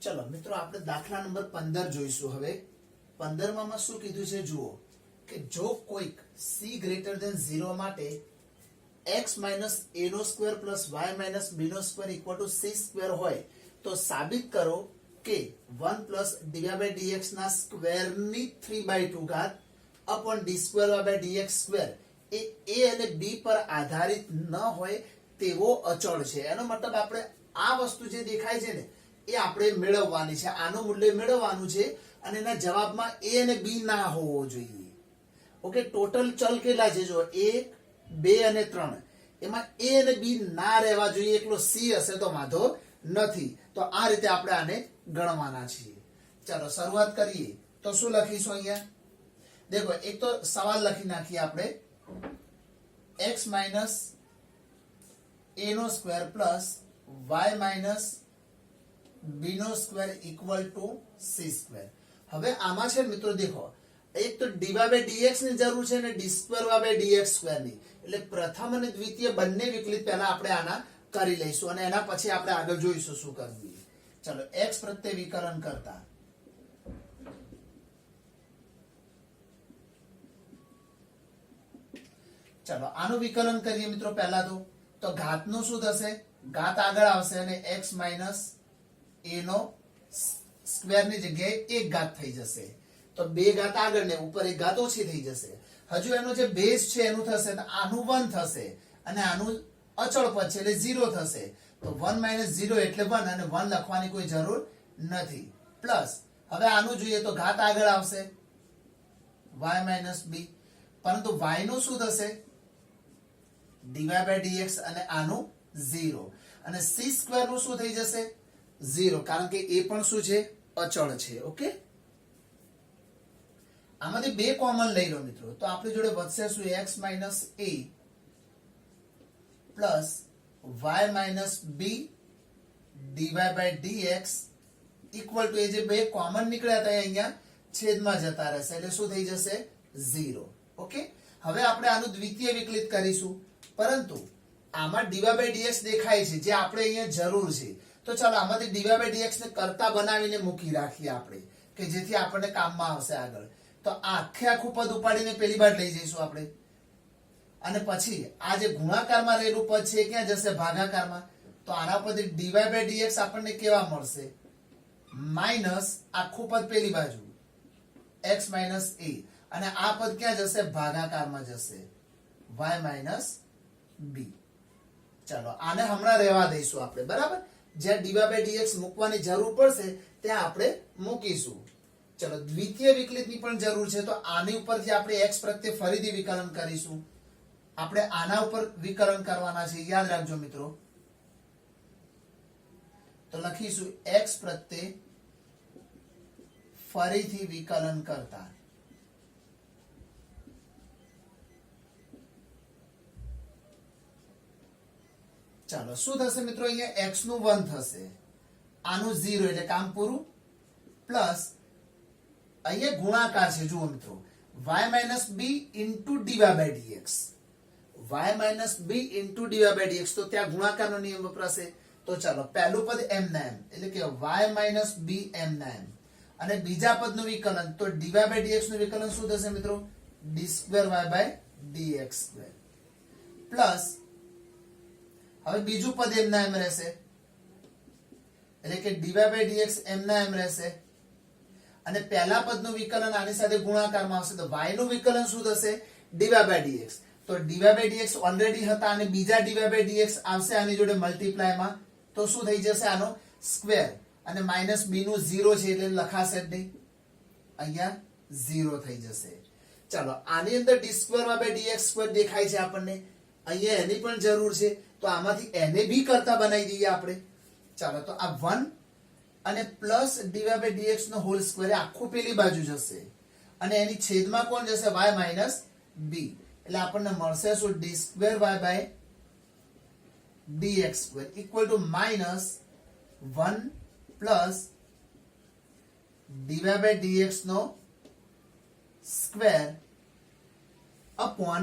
चलो मित्रों આપણે દાખલા નંબર 15 જોઈશું હવે 15 માં શું કીધું છે જુઓ કે જો કોઈક c ગ્રેટર ધેન 0 માટે x - a² + y - b² = c² હોય તો સાબિત કરો કે 1 + dydx ના સ્ક્વેર ની 3/2 ઘાત upon d²/dx² એ a અને b પર આધારિત ન હોય તેવો અચળ છે। એનો મતલબ આપણે આ વસ્તુ જે દેખાય છે ને એ આપણે મેળવવાની છે, આનું મૂલ્ય મેળવવાનું છે અને એના જવાબમાં a અને b ના હોવો જોઈએ। ઓકે, ટોટલ ચલ કેટલા છે જો 1 2 અને 3, એમાં a અને b ના રહેવા જોઈએ, એકલો c હશે તો વાંધો નથી। તો આ રીતે આપણે આને ગણવાના છીએ। ચાલો શરૂઆત કરીએ તો શું લખીશું અહીંયા देखो एक तो सवाल लखी नाखी आपने x - a² + y - b² = c²। હવે આમાં છે મિત્રો देखो एक तो dy/dx ની જરૂર છે ને d²/dx² ની, એટલે પ્રથમ અને દ્વિતીય બંને વિકલિત પહેલા આપણે આના કરી લઈશું અને એના પછી આપણે આગળ જોઈશું શું કરવું। ચલો x પ્રત્યે વિકલન કરતા चलो આનું વિકલન કરીએ મિત્રો પહેલા તો ઘાતનું શું થશે, ઘાત આગળ આવશે અને x - a નો સ્ક્વેર ની જગ્યાએ એક ઘાત થઈ જશે, તો બે ઘાત આગળ ને ઉપર એક ઘાત ઓછી થઈ જશે। હજુ એનો જે બેઝ છે એનું થશે તો આનું 1 થશે અને આનું અચળ પદ છે એટલે 0 થશે, તો 1 - 0 એટલે 1 અને 1 લખવાની કોઈ જરૂર નથી। પ્લસ હવે આનું જોઈએ તો ઘાત આગળ આવશે y - b, પરંતુ y નું શું થશે dy/dx અને આનું 0 અને c² નું શું થઈ જશે 0, કારણ કે એ પણ શું છે અચળ છે। ઓકે, આમાંથી બે કોમન લઈ લો મિત્રો તો આપણી જોડે વધશે શું x - a + y - b dy/dx = એ જે બે કોમન નીકળ્યા હતા અહીંયા છેદમાં જતા રહેશે એટલે શું થઈ જશે 0। ઓકે, હવે આપણે આનું દ્વિતીય વિકલિત કરીશું, પરંતુ આમાં dy/dx દેખાય છે જે આપણે અહીંયા જરૂર છે, તો ચાલો આમાંથી dy/dx ને કરતા બનાવીને મૂકી રાખીએ આપણે કે જેથી આપણને કામમાં આવશે આગળ। તો આખે આખું પદ ઉપાડીને પેલી બાજુ લઈ જઈશું આપણે અને પછી આ જે ગુણાકારમાં રહેલું પદ છે ક્યાં જશે ભાગાકારમાં, તો આના પરથી dy/dx આપણને કેવા મળશે માઈનસ આખું પદ પેલી બાજુ x - a અને આ પદ ક્યાં જશે ભાગાકારમાં જશે y - b। ચાલો આને હમણાં રહેવા દઈશું આપણે, બરાબર, જ્યાં dy/dx મૂકવાની જરૂર પડશે ત્યાં આપણે મૂકીશું। ચલો દ્વિતીય વિકલિતની પણ જરૂર છે તો આની ઉપરથી આપણે x પ્રત્યે ફરીથી વિકલન કરીશું, આપણે આના ઉપર વિકલન કરવાના છે, યાદ રાખજો મિત્રો। તો લખીશું x પ્રત્યે ફરીથી વિકલન કરતા ચાલો શું થશે મિત્રો અહીંયા x નું 1 થશે, આનું 0 એટલે કામ પૂરું, પ્લસ અહીંયા ગુણાકાર છે જુઓ મિત્રો y - b * dy/dx, y - b * dy/dx, તો ત્યાં ગુણાકારનો નિયમ વપરાશે। તો ચાલો પહેલું પદ m ના m એટલે કે y - b m ના m અને બીજા પદનું વિકલન તો dy/dx નું વિકલન શું થશે મિત્રો d²y/dx² પ્લસ હવે બીજું પદ m ના m રહેશે એટલે કે dy/dx m ના m રહેશે અને પહેલા પદનું વિકલન આની સાથે ગુણાકારમાં આવશે તો y નું વિકલન શું થશે dy/dx, તો dy/dx ઓલરેડી હતા અને બીજા dy/dx આવશે આની જોડે મલ્ટીપ્લાયમાં, તો શું થઈ જશે આનો સ્ક્વેર અને -b નું 0 છે એટલે લખાશે જ નહીં, અહીંયા 0 થઈ જશે। ચાલો આની અંદર d²/dx² દેખાય છે આપણને, અહીંયા એની પણ જરૂર છે તો આમાંથી એને બી કરતા બનાવી દઈએ આપણે। ચાલો તો આ 1 અને પ્લસ dy/dx નો હોલ સ્ક્વેર આખું પેલી બાજુ જશે અને એની છેદમાં કોણ જશે y - b, એટલે આપણને મળશે શું d²/dx² = -1 પ્લસ dy/dx નો સ્ક્વેર upon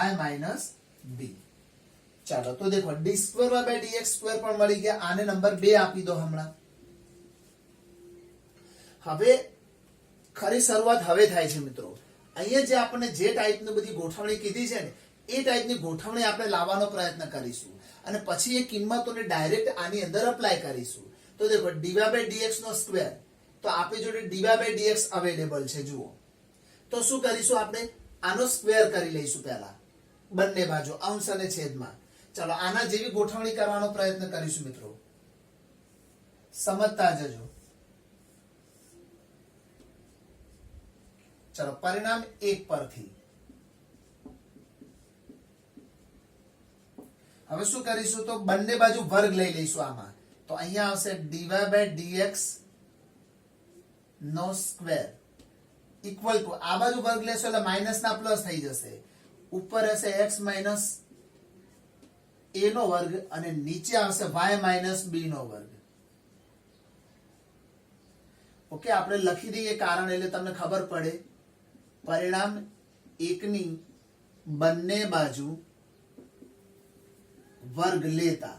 y - b। ચાલો તો देखो d²/dx² પણ મળી ગયા, આને નંબર 2 આપી દો હમણાં। હવે ખરી શરૂઆત હવે થાય છે મિત્રો. અહીંયા જે આપણને જે ટાઈપની બધી ગોઠવણી કીધી છે ને એ ટાઈપની ગોઠવણી આપણે લાવવાનો પ્રયત્ન કરીશું અને પછી એ કિંમતોને ડાયરેક્ટ આની અંદર અપ્લાય કરીશું. તો દેખો dy/dx નો સ્ક્વેર, તો આપણી જોડે dy/dx અવેલેબલ છે. જુઓ તો શું કરીશું, આપણે આનો સ્ક્વેર કરી લઈશું પહેલા બંને બાજુ અંશ અને છેદમાં. ચાલો આના જેવી ગોઠવણી કરવાનો પ્રયત્ન કરીશું મિત્રો, સમજતા જજો. ચલો પરિણામ 1 પરથી હવે શું કરીશું, તો બંને બાજુ વર્ગ લઈ લઈશું આમાં. તો અહીંયા આવશે dy/dx નો સ્ક્વેર ઇક્વલ ટુ, આ બાજુ વર્ગ લેશો એટલે માઇનસ ના પ્લસ થઈ જશે, ઉપર હશે x માઇનસ a નો વર્ગ અને નીચે આવશે y માઇનસ b નો વર્ગ. ઓકે, આપણે લખી દઈએ કારણ એટલે તમને ખબર પડે. પરિણામ 1 ની બંને બાજુ વર્ગ લેતા.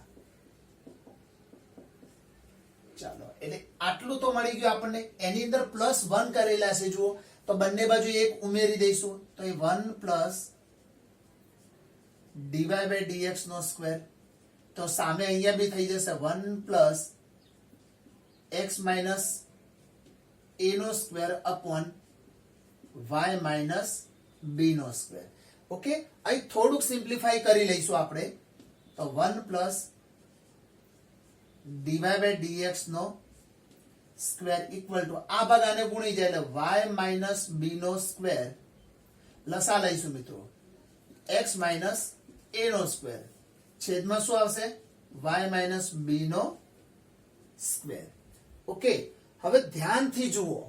ચાલો એટલે આટલું તો મળી ગયું આપણને. એની અંદર +1 કરેલા છે જુઓ, તો બંને બાજુ 1 ઉમેરી દઈશું તો એ 1 પ્લસ dy/dx નો સ્ક્વેર. તો સામે અહીંયા બી થઈ જશે 1 પ્લસ x માઇનસ a નો square upon y minus b નો સ્ક્વેર. ઓકે, અહીં થોડુંક સિમ્પ્લિફાઈ કરી લઈશું આપણે. તો 1 પ્લસ dy/dx નો સ્ક્વેર ઇક્વલ ટુ, આ ભાગ આને ગુણી જાય એટલે y માઇનસ b નો સ્ક્વેર લસા લઈશું મિત્રો, x માઇનસ a નો સ્ક્વેર છેદમાં શું આવશે, y માઇનસ b નો સ્ક્વેર. ઓકે, હવે ધ્યાનથી જુઓ,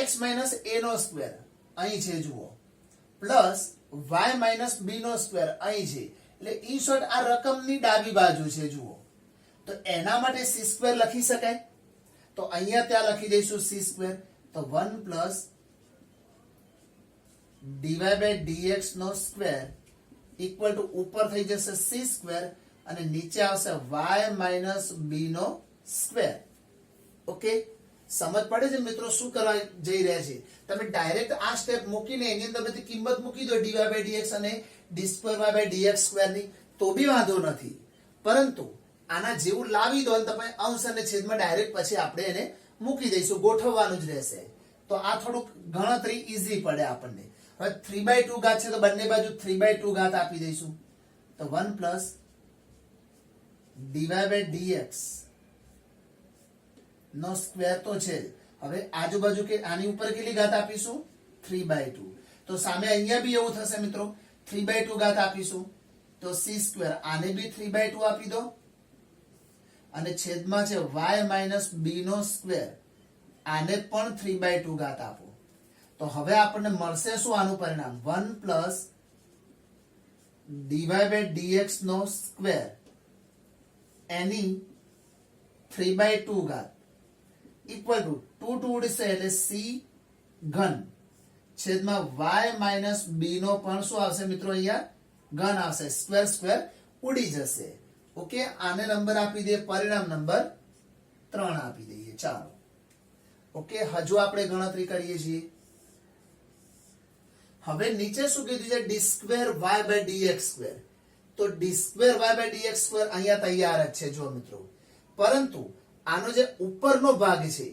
x માઇનસ a નો સ્ક્વેર અહીં છે જુઓ, પ્લસ y માઇનસ b નો સ્ક્વેર અહીં છે. એટલે ઈ શોર્ટ આ રકમની ડાબી બાજુ છે જુઓ, તો એના માટે c સ્ક્વેર લખી શકાય. તો અહીંયા ત્યાં લખી દઈશું c સ્ક્વેર. તો 1 પ્લસ dy/dx નો સ્ક્વેર ઇક્વલ ટુ, ઉપર થઈ જશે c સ્ક્વેર અને નીચે આવશે y માઇનસ b નો સ્ક્વેર. ઓકે, સમજ પડે છે મિત્રો શું કરવા જઈ રહ્યા છે. તમે ડાયરેક્ટ આ સ્ટેપ મૂકીને એની અંદર બધી કિંમત મૂકી દો dy/dx અને d2y/dx² ની, તો બી વાંધો નથી. પરંતુ આના જેવું લાવી દો અને તમે અંશ અને છેદમાં ડાયરેક્ટ પછી આપણે એને મૂકી દઈશું, ગોઠવવાનું જ રહેશે. તો આ થોડુંક ગણતરી ઈઝી પડે આપણને. હવે 3/2 ઘાત છે તો બંને બાજુ 3/2 ઘાત આપી દઈશું. તો 1 પ્લસ dy/dx નો સ્ક્વેર તો છે. હવે આજુબાજુ કે આની ઉપર કેટલી ઘાત આપીશું, 3/2. તો સામે અહીંયા બી એવું થશે મિત્રો, 3/2 ઘાત આપીશું તો c સ્ક્વેર, આને બી 3/2 આપી દો અને છેદમાં છે y માઇનસ b નો સ્ક્વેર, આને પણ 3/2 ઘાત આપો. તો હવે આપણને મળશે શું આનું પરિણામ, 1 પ્લસ dy/dx નો સ્ક્વેર એની 3/2 ઘાત ઇક્વલ ટુ 2 2 ઉડશે એટલે c ઘન છેદમાં y માઇનસ b નો પણ શું આવશે મિત્રો, અહીંયા ઘન આવશે, સ્ક્વેર સ્ક્વેર ઉડી જશે. ઓકે, આને નંબર આપી દઈએ, પરિણામ નંબર 3 આપી દઈએ. ચાલો ઓકે, હજુ આપણે ગણતરી કરીએ છીએ. હવે નીચે શું કીધું છે, d2y/dx². તો d2y/dx² અહીંયા તૈયાર જ છે જો મિત્રો. પરંતુ આનો જે ઉપરનો ભાગ છે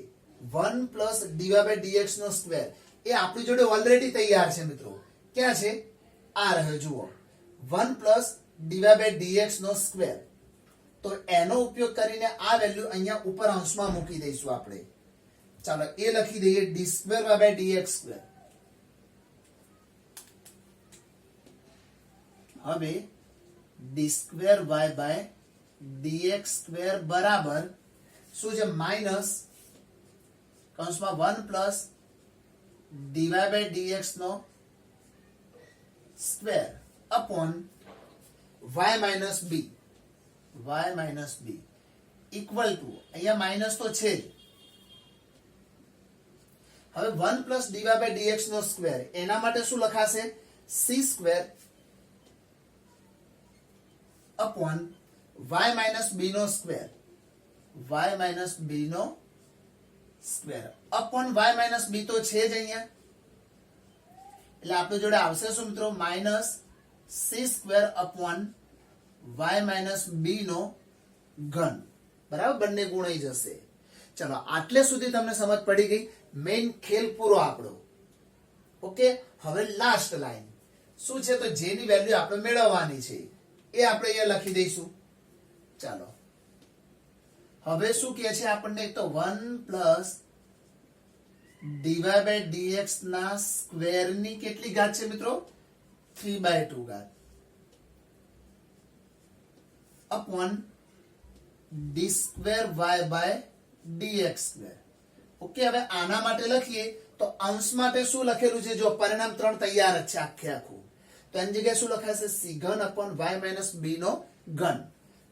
1 પ્લસ dy/dx નો સ્ક્વેર, એ આપણી જોડે ઓલરેડી તૈયાર છે મિત્રો. ક્યાં છે, આ રહ્યો જુઓ, 1 પ્લસ dy/dx નો સ્ક્વેર. તો એનો ઉપયોગ કરીને આ વેલ્યુ અહીંયા ઉપર અંશમાં મૂકી દઈશું આપણે. ચાલો એ લખી દઈએ d2y/dx². હવે d2y/dx² બરાબર શું છે, માઇનસ કૌંસમાં 1 પ્લસ dy/dx નો square upon y minus b equal to, અહીંયા માઇનસ તો છે જ. હવે 1 પ્લસ dy/dx નો સ્ક્વેર એના માટે શું લખાશે, c square upon y minus b નો સ્ક્વેર, y માઇનસ b નો સ્ક્વેર અપોન વાય માઇનસ બી તો છે જ અહીંયા, એટલે આપણી જોડે આવશે શું મિત્રો? Minus c square upon Y minus બી નો ઘન, બરાબર, બંને ગુણાઈ જશે. ચલો આટલે સુધી તમને સમજ પડી ગઈ. મેઇન ખેલ પૂરો આપણો. ઓકે, હવે લાસ્ટ લાઈન શું છે? તો જેની વેલ્યુ આપણે મેળવવાની છે એ આપણે અહીંયા લખી દઈશું. ચાલો હવે શું કહે છે આપણને? તો 1 પ્લસ ડીવાય બાય ડીએક્સ ના સ્ક્વેર ની કેટલી ઘાત છે મિત્રો? 3/2 ઘાત upon D square Y by dx square. Okay, હવે આના માટે લખીએ તો અંશ માટે શું લખેલું છે? જો પરિણામ 3 તૈયાર જ છે આખે આખું, તો એની જગ્યાએ શું લખાશે? સી ઘન અપોન વાય માઇનસ બી નો ઘન.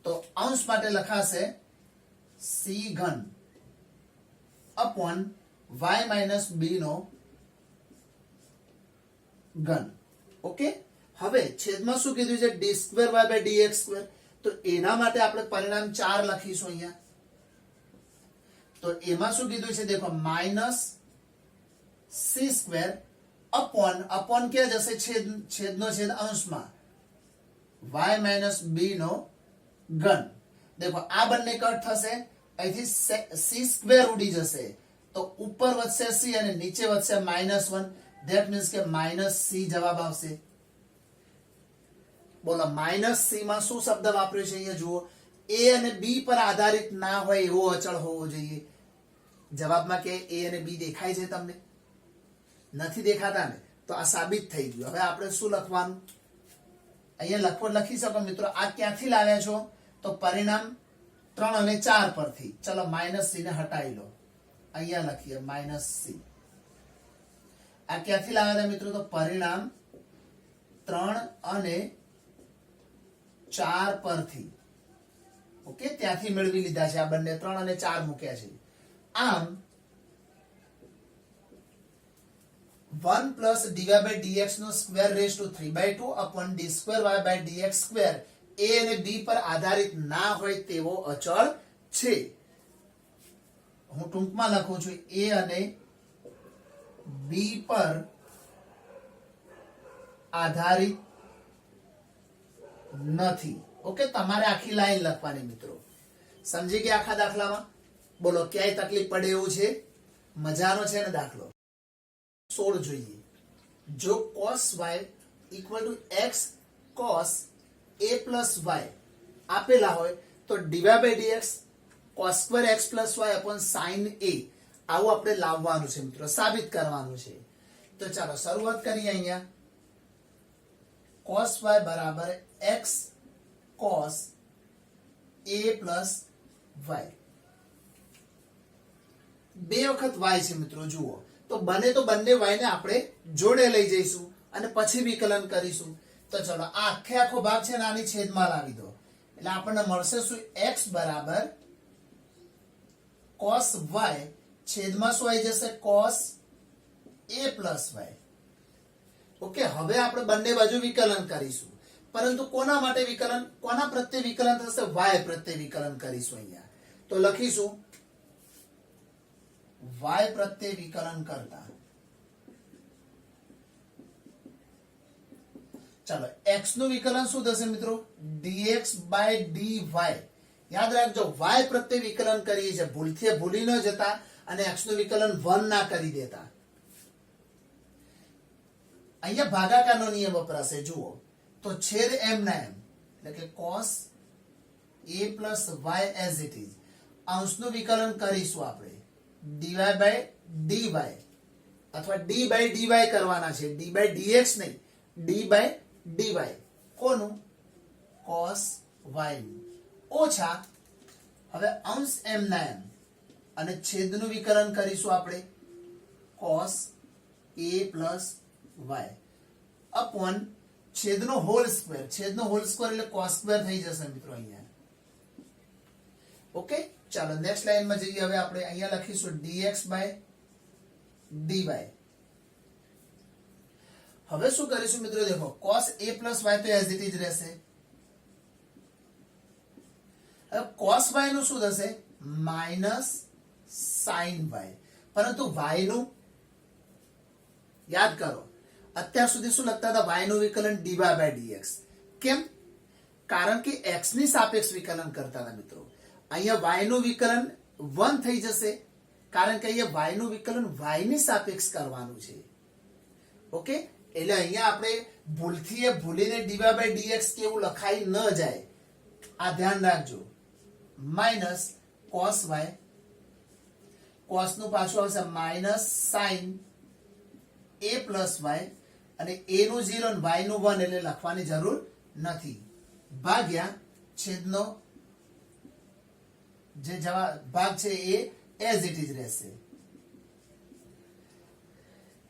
તો અંશ માટે લખાશે સી ઘન અપોન વાય માઇનસ બી નો ઘન. ઓકે, હવે છેદમાં શું કીધું છે? D square Y by dx square. તો એના માટે આપણે પરિણામ 4 લખીશું અહીંયા. તો એમાં શું કીધું છે? દેખો, minus c square upon upon ક્યાં જશે? છેદનો છેદ અંશમાં વાય માઇનસ બી નો ઘન. દેખો આ બંને કટ થશે, અહીંથી સી સ્ક્વેર ઉડી જશે, તો ઉપર વધશે સી અને નીચે વધશે -1. ધેટ મીન્સ કે માઇનસ સી જવાબ આવશે. બોલો, માઇનસ સી માં શું શબ્દ વાપર્યો છે અહીંયા? જુઓ, એ અને બી પર આધારિત ના હોય એવો અચળ હોવો જોઈએ. જવાબમાં કે એ અને બી દેખાય છે તમને? નથી દેખાતા ને? તો આ સાબિત થઈ ગયું. હવે આપણે શું લખવાનું? અહીંયા લખી શકો મિત્રો. આ ક્યાંથી લાવ્યા છો? તો પરિણામ 3 અને 4 પરથી. ચલો માઇનસ સી ને હટાવી લો, અહીંયા લખીએ માઇનસ સી. આ ક્યાંથી લાવ્યા હતા મિત્રો? તો પરિણામ 3 અને 4 પરથી. ઓકે, ત્યાંથી મેળવી લીધા છે. આ બંને 3 અને 4 મૂક્યા છે. આમ 1 પ્લસ ડીવાય બાય ડીએક્સ નો square raise to 3/2 upon D square Y by dx square a અને બી પર આધારિત ના હોય તેવો અચળ છે. હું ટૂંકમાં લખું છું, એ અને બી પર આધારિત નથી. ઓકે, તમારે આખી લાઈન લખવાની મિત્રો. સમજી ગયા આખા દાખલામાં? બોલો, ક્યાંય તકલીફ પડે એવું છે? મજાનો છે ને દાખલો? 16 જોઈએ. જો cos y equal to x cos a plus y આપેલા હોય તો DY by DX cos square x plus y upon sin a આવું આપણે લાવવાનું છે મિત્રો, સાબિત કરવાનું છે. તો ચાલો શરૂઆત કરીએ. અહીંયા cos y બરાબર x cos a plus y. બે વખત y છે મિત્રો. જુઓ, તો બને તો બંને y ને આપણે જોડે લઈ જઈશું અને પછી વિકલન કરીશું. તો ચલો આ આખે આખો ભાગ છે ને આની છેદમાં લાવી દો, એટલે આપણને મળશે શું? x બરાબર cos y છેદમાં શું આવી જશે? cos a plus y. Okay, હવે આપણે બંને બાજુ વિકલન કરીશું, પરંતુ કોના માટે વિકલન? કોના પ્રત્યે વિકલન થશે? y પ્રત્યે વિકલન કરીશું. અહીંયા તો લખીશું y પ્રત્યે વિકલન કરતા ચાલો x નું વિકલન શું થશે મિત્રો? dx by dy. યાદ રાખજો, y પ્રત્યે વિકલન કરીએ છીએ, ભૂલી ન જતા અને x નું વિકલન 1 ના કરી દેતા. અહીંયા ભાગાકારનો નિયમ વપરાશે. જુઓ, તો છેદ m ના m, એટલે કે cos a plus y as it is. અંશનું વિકલન કરીશું આપણે dy બાય dy અથવા d બાય dy કરવાના છે, d બાય dx નહીં, d બાય dy. કોનું? cos y નું. ઓછા હવે અંશ m ના m અને છેદનું વિકલન કરીશું આપણે cos a plus y upon છેદનો હોલ સ્ક્વેર. છેદનો હોલ સ્ક્વેર એટલે cos સ્ક્વેર થઈ જશે મિત્રો અહીંયા. ઓકે, ચાલો નેક્સ્ટ લાઈનમાં જઈએ. હવે આપણે અહીંયા લખીશું dx બાય dy. હવે શું કરીશું મિત્રો? દેખો, cos a પ્લસ y તો એઝ ઇટ ઇઝ રહેશે. હવે cos y નું શું થશે? Minus sin y. પરંતુ y નું યાદ કરો, અત્યાર સુધી શું લખતા હતા? y નું વિકલન dy by dx. કેમ? કારણ કે x ની સાપેક્ષ વિકલન કરતા હતા મિત્રો. અહીંયા y નું વિકલન 1 થઈ જશે, કારણ કે અહીંયા y નું વિકલન y ની સાપેક્ષ કરવાનું છે. ઓકે, એટલે અહીંયા આપણે ભૂલીને dy by dx કેવું લખાઈ ન જાય, આ ધ્યાન રાખજો. માઇનસ cos y, cos નું પાછું આવશે minus sin a plus y, અને a નું 0 અને y નું 1 એટલે લખવાની જરૂર નથી. ભાગ્યા છેદનો જે ભાગ છે એ એઝ ઇટ ઇઝ રહેશે.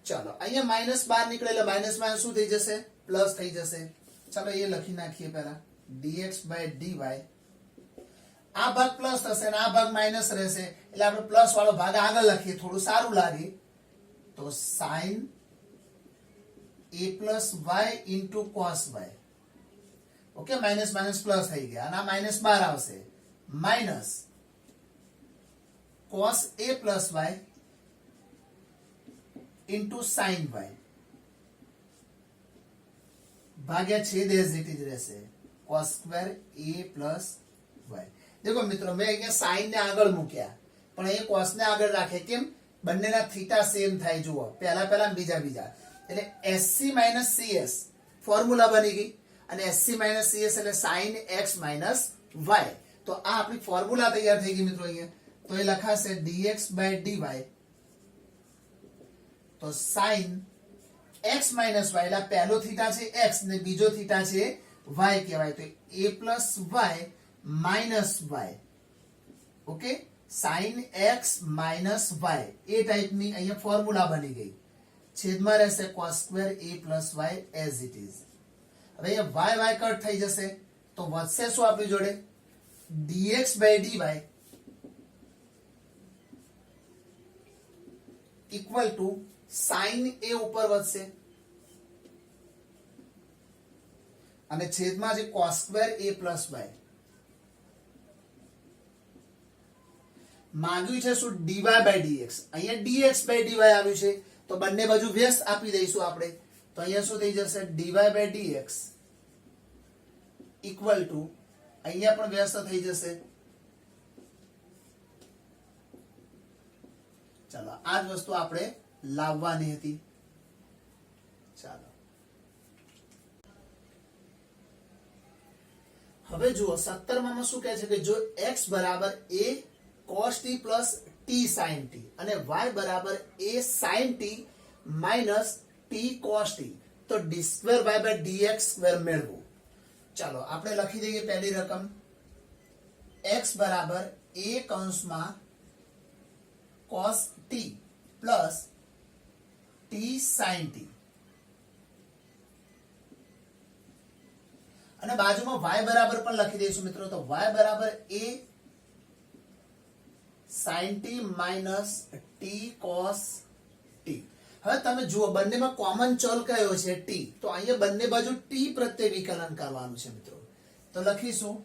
ચાલો, અહીંયા માઇનસ 12 નીકળે એટલે માઇનસ માઇનસ શું થઈ જશે? પ્લસ થઈ જશે. ચાલો એ લખી નાખીએ પહેલા, dx by dy. આ ભાગ પ્લસ થશે અને આ ભાગ માઇનસ રહેશે, એટલે આપણે પ્લસ વાળો ભાગ આગળ લખીએ, થોડું સારું લાગે. તો sin a plus y into cos y. Okay, minus minus plus થઈ ગયા અને આ માઇનસ 12 આવશે. Minus cos a plus y into sin y ભાગ્યા છેદ એઝ ઇટ ઇઝ રહેશે, cos square a plus y. દેખો મિત્રો, મેં અહીંયા sin ને આગળ મૂક્યા, પણ અહીંયા cos ને આગળ રાખે. કેમ? બંનેના થીટા સેમ થાય. જુઓ, પહેલા બીજા, એટલે sc minus cs ફોર્મ્યુલા બની ગઈ, અને sc minus cs એટલે sin x minus y. તો આ આપણી ફોર્મ્યુલા તૈયાર થઈ ગઈ મિત્રો. અહીંયા તો એ લખાશે dx by dy. તો sin x minus y, એટલે પહેલો થીટા છે x ને બીજો થીટા છે y કહેવાય. તો a plus y minus y. Okay, sin x minus y એ ટાઈપની અહીંયા ફોર્મ્યુલા બની ગઈ. છેદમાં રહેશે cos square a plus y as it is. હવે અહીંયા y કટ થઈ જશે, તો વધશે શું આપણી જોડે? dx by dy equal to sin a ઉપર વધશે, અને છેદમાં જે cos square a plus y. માંગ્યું છે શું? dy by dx. અહીંયા dx by dy આવ્યું છે, તો બંને બાજુ વ્યસ્ત આપી દઈશું આપણે. તો અહીંયા શું થઈ જશે? dy by dx equal to, અહીંયા પણ વ્યસ્ત થઈ જશે. ચાલો, આ જ વસ્તુ આપણે લાવવાની હતી. ચાલો હવે જુઓ, 17 માં શું કહે છે કે જો x બરાબર a cos t plus t sin t અને y બરાબર a sin t minus t cos t, તો d square y by dx square મેળવો. ચાલો આપણે લખી દઈએ પહેલી રકમ, x બરાબર a કૌંસમાં cos t plus t sin t, અને બાજુમાં y બરાબર પણ લખી દઈશું મિત્રો. તો y બરાબર a sin t minus t cos t. હવે તમે જુઓ, બંનેમાં કોમન ચલ કયો છે? t. તો અહીંયા બંને બાજુ t પ્રત્યે વિકલન કરવાનું છે મિત્રો. તો લખીશું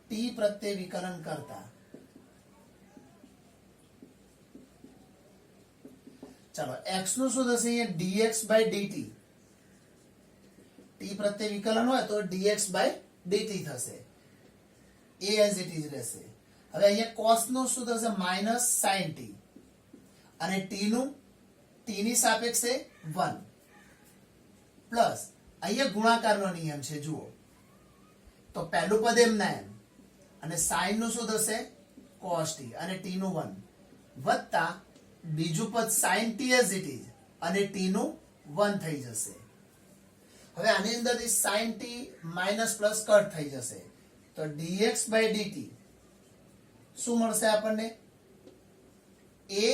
t પ્રત્યે વિકલન કરતા. ચાલો, x નું શું થશે? અહીંયા dx by dt. t પ્રત્યે વિકલન હોય તો dx by dt થશે, a as it is રહેશે. હવે અહીંયા cos નું શું થશે? માઇનસ sin t, અને t નું t ની સાપેક્ષે 1 પ્લસ અહીંયા ગુણાકારનો નિયમ છે જુઓ, તો પહેલું પદ એમના એમ, અને sin નું શું થશે? cos t, અને t નું 1 વત્તા બીજું પદ sin t as it is, અને t નું 1 થઈ જશે. હવે આની અંદરથી sin t minus plus cut થઈ જશે, તો dx by dt શું મળશે આપણને? a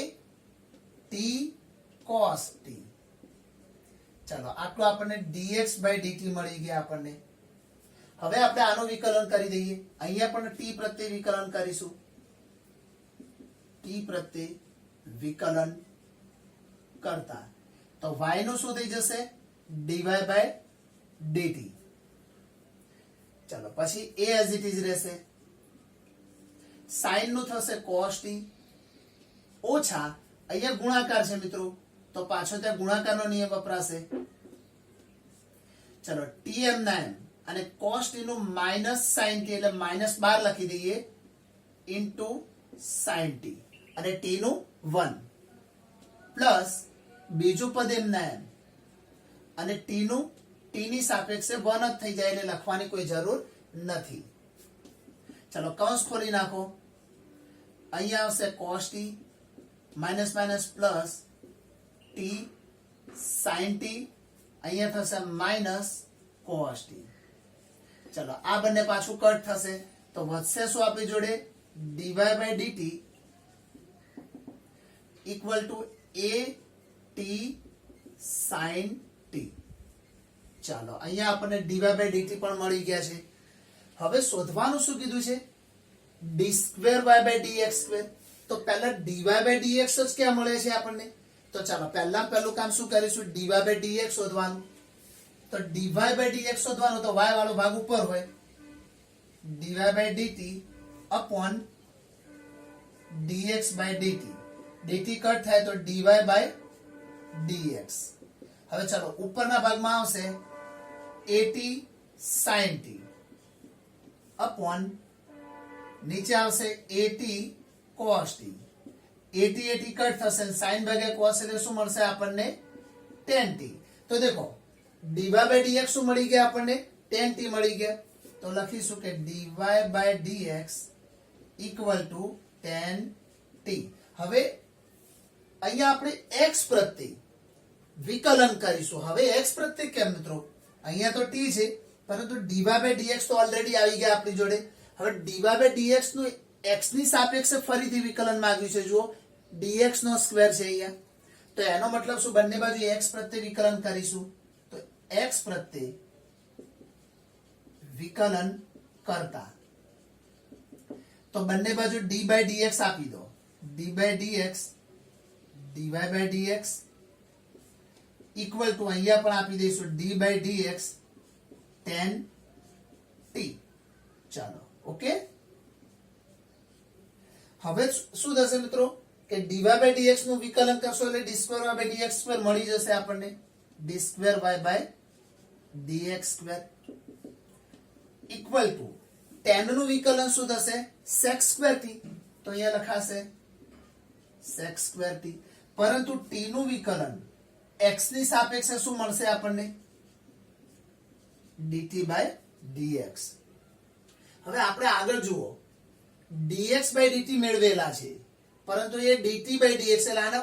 t cos t. ચાલો, આટલું આપણને dx by dt મળી ગયા આપણને. હવે આપણે આનું વિકલન કરી દઈએ. અહીંયા પણ t પ્રત્યે વિકલન કરીશું. t પ્રત્યે વિકલન કરતા તો y નું શું થઈ જશે? dy by dt. ચાલો, પછી a as it is રહેશે. sin નું થશે cos t ઓછા અહીંયા ગુણાકાર છે મિત્રો, તો પાછો ત્યાં ગુણાકારનો નિયમ વપરાશે. ચલો tm ના m અને cos t નું માઇનસ sin t એટલે -12 લખી દઈએ ઇન્ટુ sin t અને t નું 1 પ્લસ બીજું પદ m ના m અને t નું t ની સાપેક્ષે 1 જ થઈ જાય એટલે લખવાની કોઈ જરૂર નથી. ચલો કૌંસ ખોલી નાખો. અહીંયા આવશે cos t minus minus plus t sin t, અહીંયા થશે માઇનસ cos t. ચલો આ બંને પાછું કટ થશે તો વધશે શું આપણી જોડે dy by dt equal to a t sin t. ચાલો અહીંયા આપણને dy by dt પણ મળી ગયા છે. હવે શોધવાનું શું કીધું છે d2y by dx2. તો પહેલા dy by dx જ ક્યાં મળે છે આપણને, તો ચાલો પહેલું કામ શું કરીશું dy by dx શોધવાનું. તો dy by dx શોધવાનું તો y વાળો ભાગ ઉપર હોય dy by dt upon dx by dt. dt cut થાય તો dy by dx. હવે ચાલો ઉપરના ભાગમાં આવશે at sin t upon નીચે આવશે at cos t. at cut થશે sin ભાગ્યા cos એટલે શું મળશે આપણને tan t. તો દેખો dy by dx શું મળી ગયા આપણને tan t મળી ગયા. તો લખીશું કે dy by dx equal two tan t. હવે અહીંયા આપણે x પ્રત્યે વિકલન કરીશું. હવે x પ્રત્યે કેમ મિત્રો, અહીંયા તો t છે પરંતુ dy by dx તો ઓલરેડી આવી ગયા આપણી જોડે. હવે dy by dx નું x ની સાપેક્ષે ફરીથી વિકલન માંગ્યું છે. જુઓ dx નો સ્ક્વેર છે અહીંયા, તો એનો મતલબ શું બંને બાજુ x પ્રત્યે વિકલન કરીશું. તો x પ્રત્યે વિકલન કરતા તો બંને બાજુ d by dx આપી દો. d by dx dy by dx equal to અહીંયા પણ આપી દઈશું d by dx tan t. ચાલો ઓકે. હવે શું થશે મિત્રો કે dy by dx નું વિકલન કરશો એટલે d2y by dx2 મળી જશે આપણને d2y by dx2 equal to tan નું વિકલન શું થશે sec2 t. તો અહીંયા લખાશે sec2 t, પરંતુ t નું વિકલન x ની સાપેક્ષે શું મળશે આપણને dt by dx. હવે આપણે આગળ જુઓ dx by dt મેળવેલા છે પરંતુ એ dt by dx એટલે આને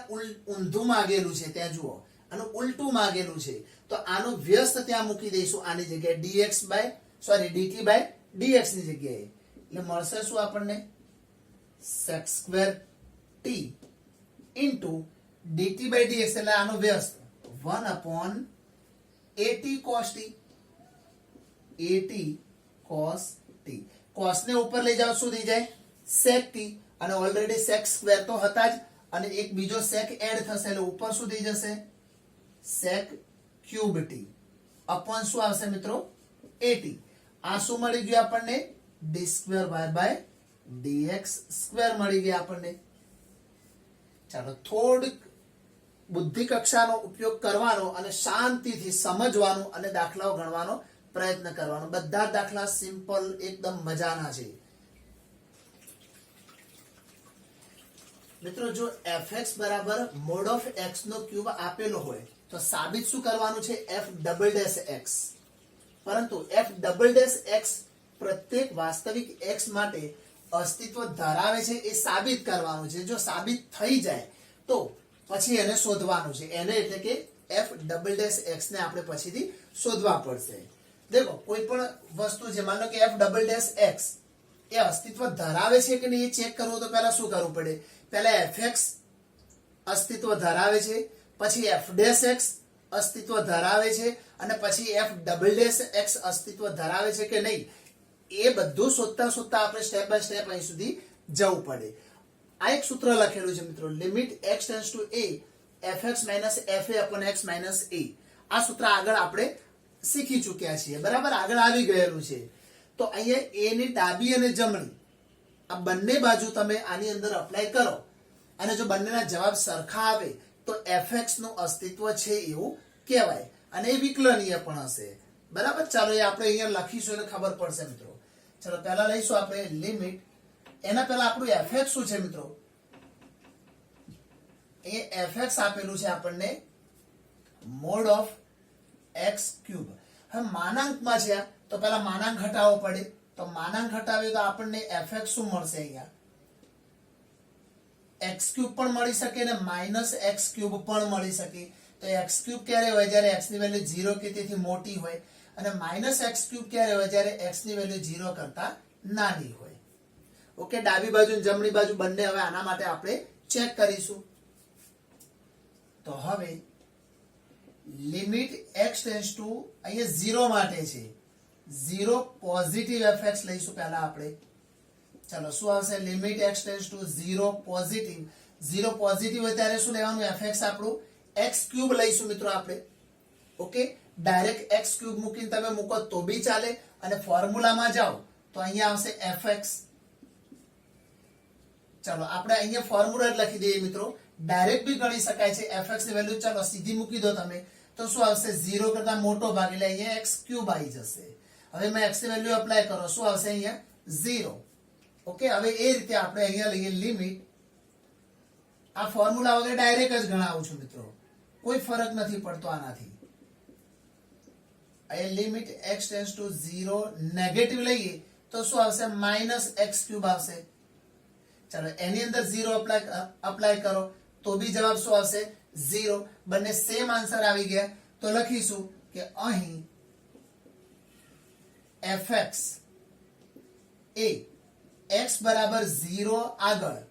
ઊંધું માંગેલું છે. ત્યાં જુઓ આનું ઉલટું માંગેલું છે તો આનું વ્યસ્ત ત્યાં મૂકી દઈશું આની જગ્યાએ dt by dx ની જગ્યાએ. એટલે મળશે શું આપણને sec2 t into dt by dx એટલે આનો વ્યસ્ત 1 upon at cos t. at cos t cos ને ઉપર લઈ જાવ શું થઈ જાય sec t અને ઓલરેડી sec સ્ક્વેર તો હતા જ અને એક બીજો sec એડ થશે એટલે ઉપર શું થઈ જશે sec ક્યુબ t upon શું આવશે મિત્રો at. આ શું મળી ગયું આપણને d2y by dx2 મળી ગયા આપણને. ચાલો થોડીક બુદ્ધિ કક્ષાનો ઉપયોગ કરવાનો અને શાંતિથી સમજવાનો અને દાખલાઓ ગણવાનો પ્રયત્ન કરવાનો. બધા દાખલા સિમ્પલ એકદમ મજાના છે મિત્રો. જો fx બરાબર mod of x નો ક્યુબ આપેલો હોય તો સાબિત શું કરવાનું છે f ડબલ ડેશ x. પરંતુ f ડબલ ડેશ x પ્રત્યેક વાસ્તવિક x માટે અસ્તિત્વ ધરાવે છે એ સાબિત કરવાનું છે. જો સાબિત થઈ જાય તો પછી એને શોધવાનું છે. એને એટલે કે f ડબલ ડેશ x ને આપણે પછીથી શોધવા પડશે. દેખો કોઈ પણ વસ્તુ છે માનો કે f ડબલ ડેશ x એ અસ્તિત્વ ધરાવે છે કે નહીં એ ચેક કરવું તો પહેલા શું કરવું પડે, પહેલા fx અસ્તિત્વ ધરાવે છે, પછી f ડેશ x અસ્તિત્વ ધરાવે છે અને પછી f ડબલ ડેશ x અસ્તિત્વ ધરાવે છે કે નહીં એ બધું શોધતા શોધતા આપણે સ્ટેપ બાય સ્ટેપ અહીં સુધી જવું પડે. આ એક સૂત્ર લખેલું છે મિત્રો, limit x tends to a fx minus fa upon x minus a. આ સૂત્ર આગળ આપણે શીખી ચૂક્યા છીએ, બરાબર, આગળ આવી ગયેલું છે. તો અહીંયા a ની ડાબી અને જમણી આ બંને બાજુ તમે આની અંદર અપ્લાય કરો અને જો બંનેના જવાબ સરખા આવે તો fx નું અસ્તિત્વ છે એવું કહેવાય અને એ વિકલનીય પણ હશે. બરાબર, ચાલો એ આપણે અહીંયા લખીશું એટલે ખબર પડશે મિત્રો. ચાલો પહેલા લઈશું આપણે લિમિટ. એના પહેલા આપણું fx શું છે મિત્રો? એ fx આપેલું છે આપણને મોડ ઓફ x ક્યુબ. હવે માનાંકમાં છે તો પહેલા માનાંક ઘટાડવો પડે. તો માનાંક ઘટાડીએ તો આપણને fx શું મળશે? અહીંયા x ક્યુબ પણ મળી શકે અને માઇનસ x ક્યુબ પણ મળી શકે. તો x ક્યુબ ક્યારે હોય? જ્યારે x ની વેલ્યુ 0 કે તેથી મોટી હોય. અને માઇનસ x ક્યુબ ક્યારે હોય? જ્યારે x ની વેલ્યુ 0 કરતા નાની હોય. ઓકે, ડાબી બાજુ અને જમણી બાજુ બંને હવે આના માટે આપણે ચેક કરીશું. તો હવે લિમિટ x ટેન્ડ્સ ટુ અહીંયા 0 માટે છે 0 પોઝિટિવ fx લઈશું પહેલા આપણે. ચાલો શું આવશે? Limit x tends to 0 positive. 0 positive હોય ત્યારે શું લેવાનું? fx આપણું x ક્યુબ લઈશું મિત્રો આપણે. ઓકે, ડાયરેક્ટ x ક્યુબ મૂકીને તમે મૂકો તો બી ચાલે અને ફોર્મ્યુલામાં જાઓ તો અહીંયા આવશે fx. ચાલો આપણે અહીંયા ફોર્મ્યુલા લખી દઈએ મિત્રો. ડાયરેક્ટ બી ગણી શકાય છે fx ની વેલ્યુ. ચાલો સીધી મૂકી દો તમે તો શું આવશે? 0 કરતા મોટો ભાગ એટલે અહીંયા x ક્યુબ આવી જશે. હવે મેં x ની વેલ્યુ એપ્લાય કરો, શું આવશે? અહીંયા 0. ઓકે, હવે એ રીતે આપણે અહીંયા લઈએ લિમિટ. આ ફોર્મ્યુલા વગર ડાયરેક્ટ જ ગણાવું છું મિત્રો, કોઈ ફરક નથી પડતો આનાથી. અહીંયા limit x tends to 0 negative લઈએ તો શું આવશે? માઇનસ x ક્યુબ આવશે. ચાલો એની અંદર 0 અપ્લાય કરો તો બી જવાબ શું આવશે? 0. બંને સેમ આન્સર આવી ગયા. તો લખીશું કે અહીં fx એ x બરાબર 0 આગળ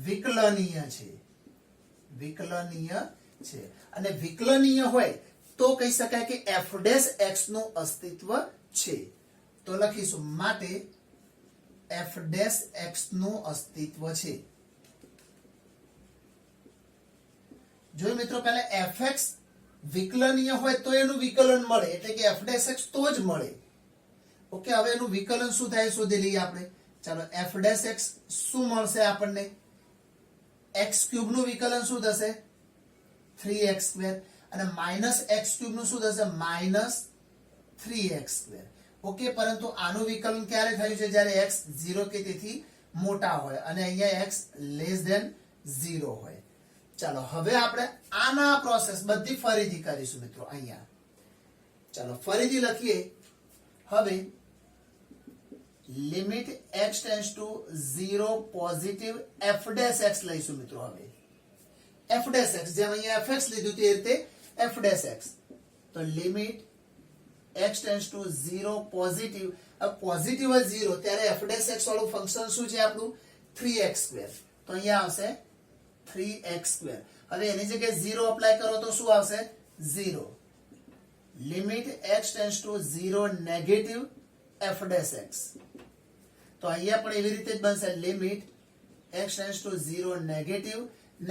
વિકલનીય છે. વિકલનીય છે અને વિકલનીય હોય તો કહી શકાય કે f ડેશ x નું અસ્તિત્વ છે. તો લખીશું માટે f ડેશ x નું અસ્તિત્વ છે. જો મિત્રો પહેલા fx વિકલનીય હોય તો એનું વિકલન મળે એટલે કે f ડેશ x તો જ મળે. ઓકે, હવે એનું વિકલન શું થાય શોધી લઈએ આપણે. ચાલો f ડેશ x શું મળશે આપણને? x ક્યુબ નું વિકલન શું થશે? 3x સ્ક્વેર અને માઇનસ x ક્યુબ નું શું થશે? Minus 3x square. ઓકે, પરંતુ આનું વિકલન ક્યારે થયું છે? જ્યારે x 0 કે તેથી મોટા હોય અને અહીંયા x લેસ ધેન 0 હોય. ચાલો હવે આપણે આના પ્રોસેસ બધી ફરીથી કરીશું મિત્રો. અહીંયા ચાલો ફરીથી લખીએ. હવે limit x tends to 0 positive f dash x લઈશું મિત્રો. હવે f ડેશ x જેમ અહીંયા fx લીધું તે રીતે f ડેશ x. તો limit x tends to 0 positive. Positive હોય 0 ત્યારે f ડેશ x વાળું ફંક્શન શું છે આપણું? 3x square. તો અહીંયા આવશે 3x સ્ક્વેર. હવે એની જગ્યાએ 0 અપ્લાય કરો તો શું આવશે? 0. Limit x tends to 0 negative f dash x. તો અહીંયા પણ એવી રીતે જ બનશે. Limit x tends to 0 negative.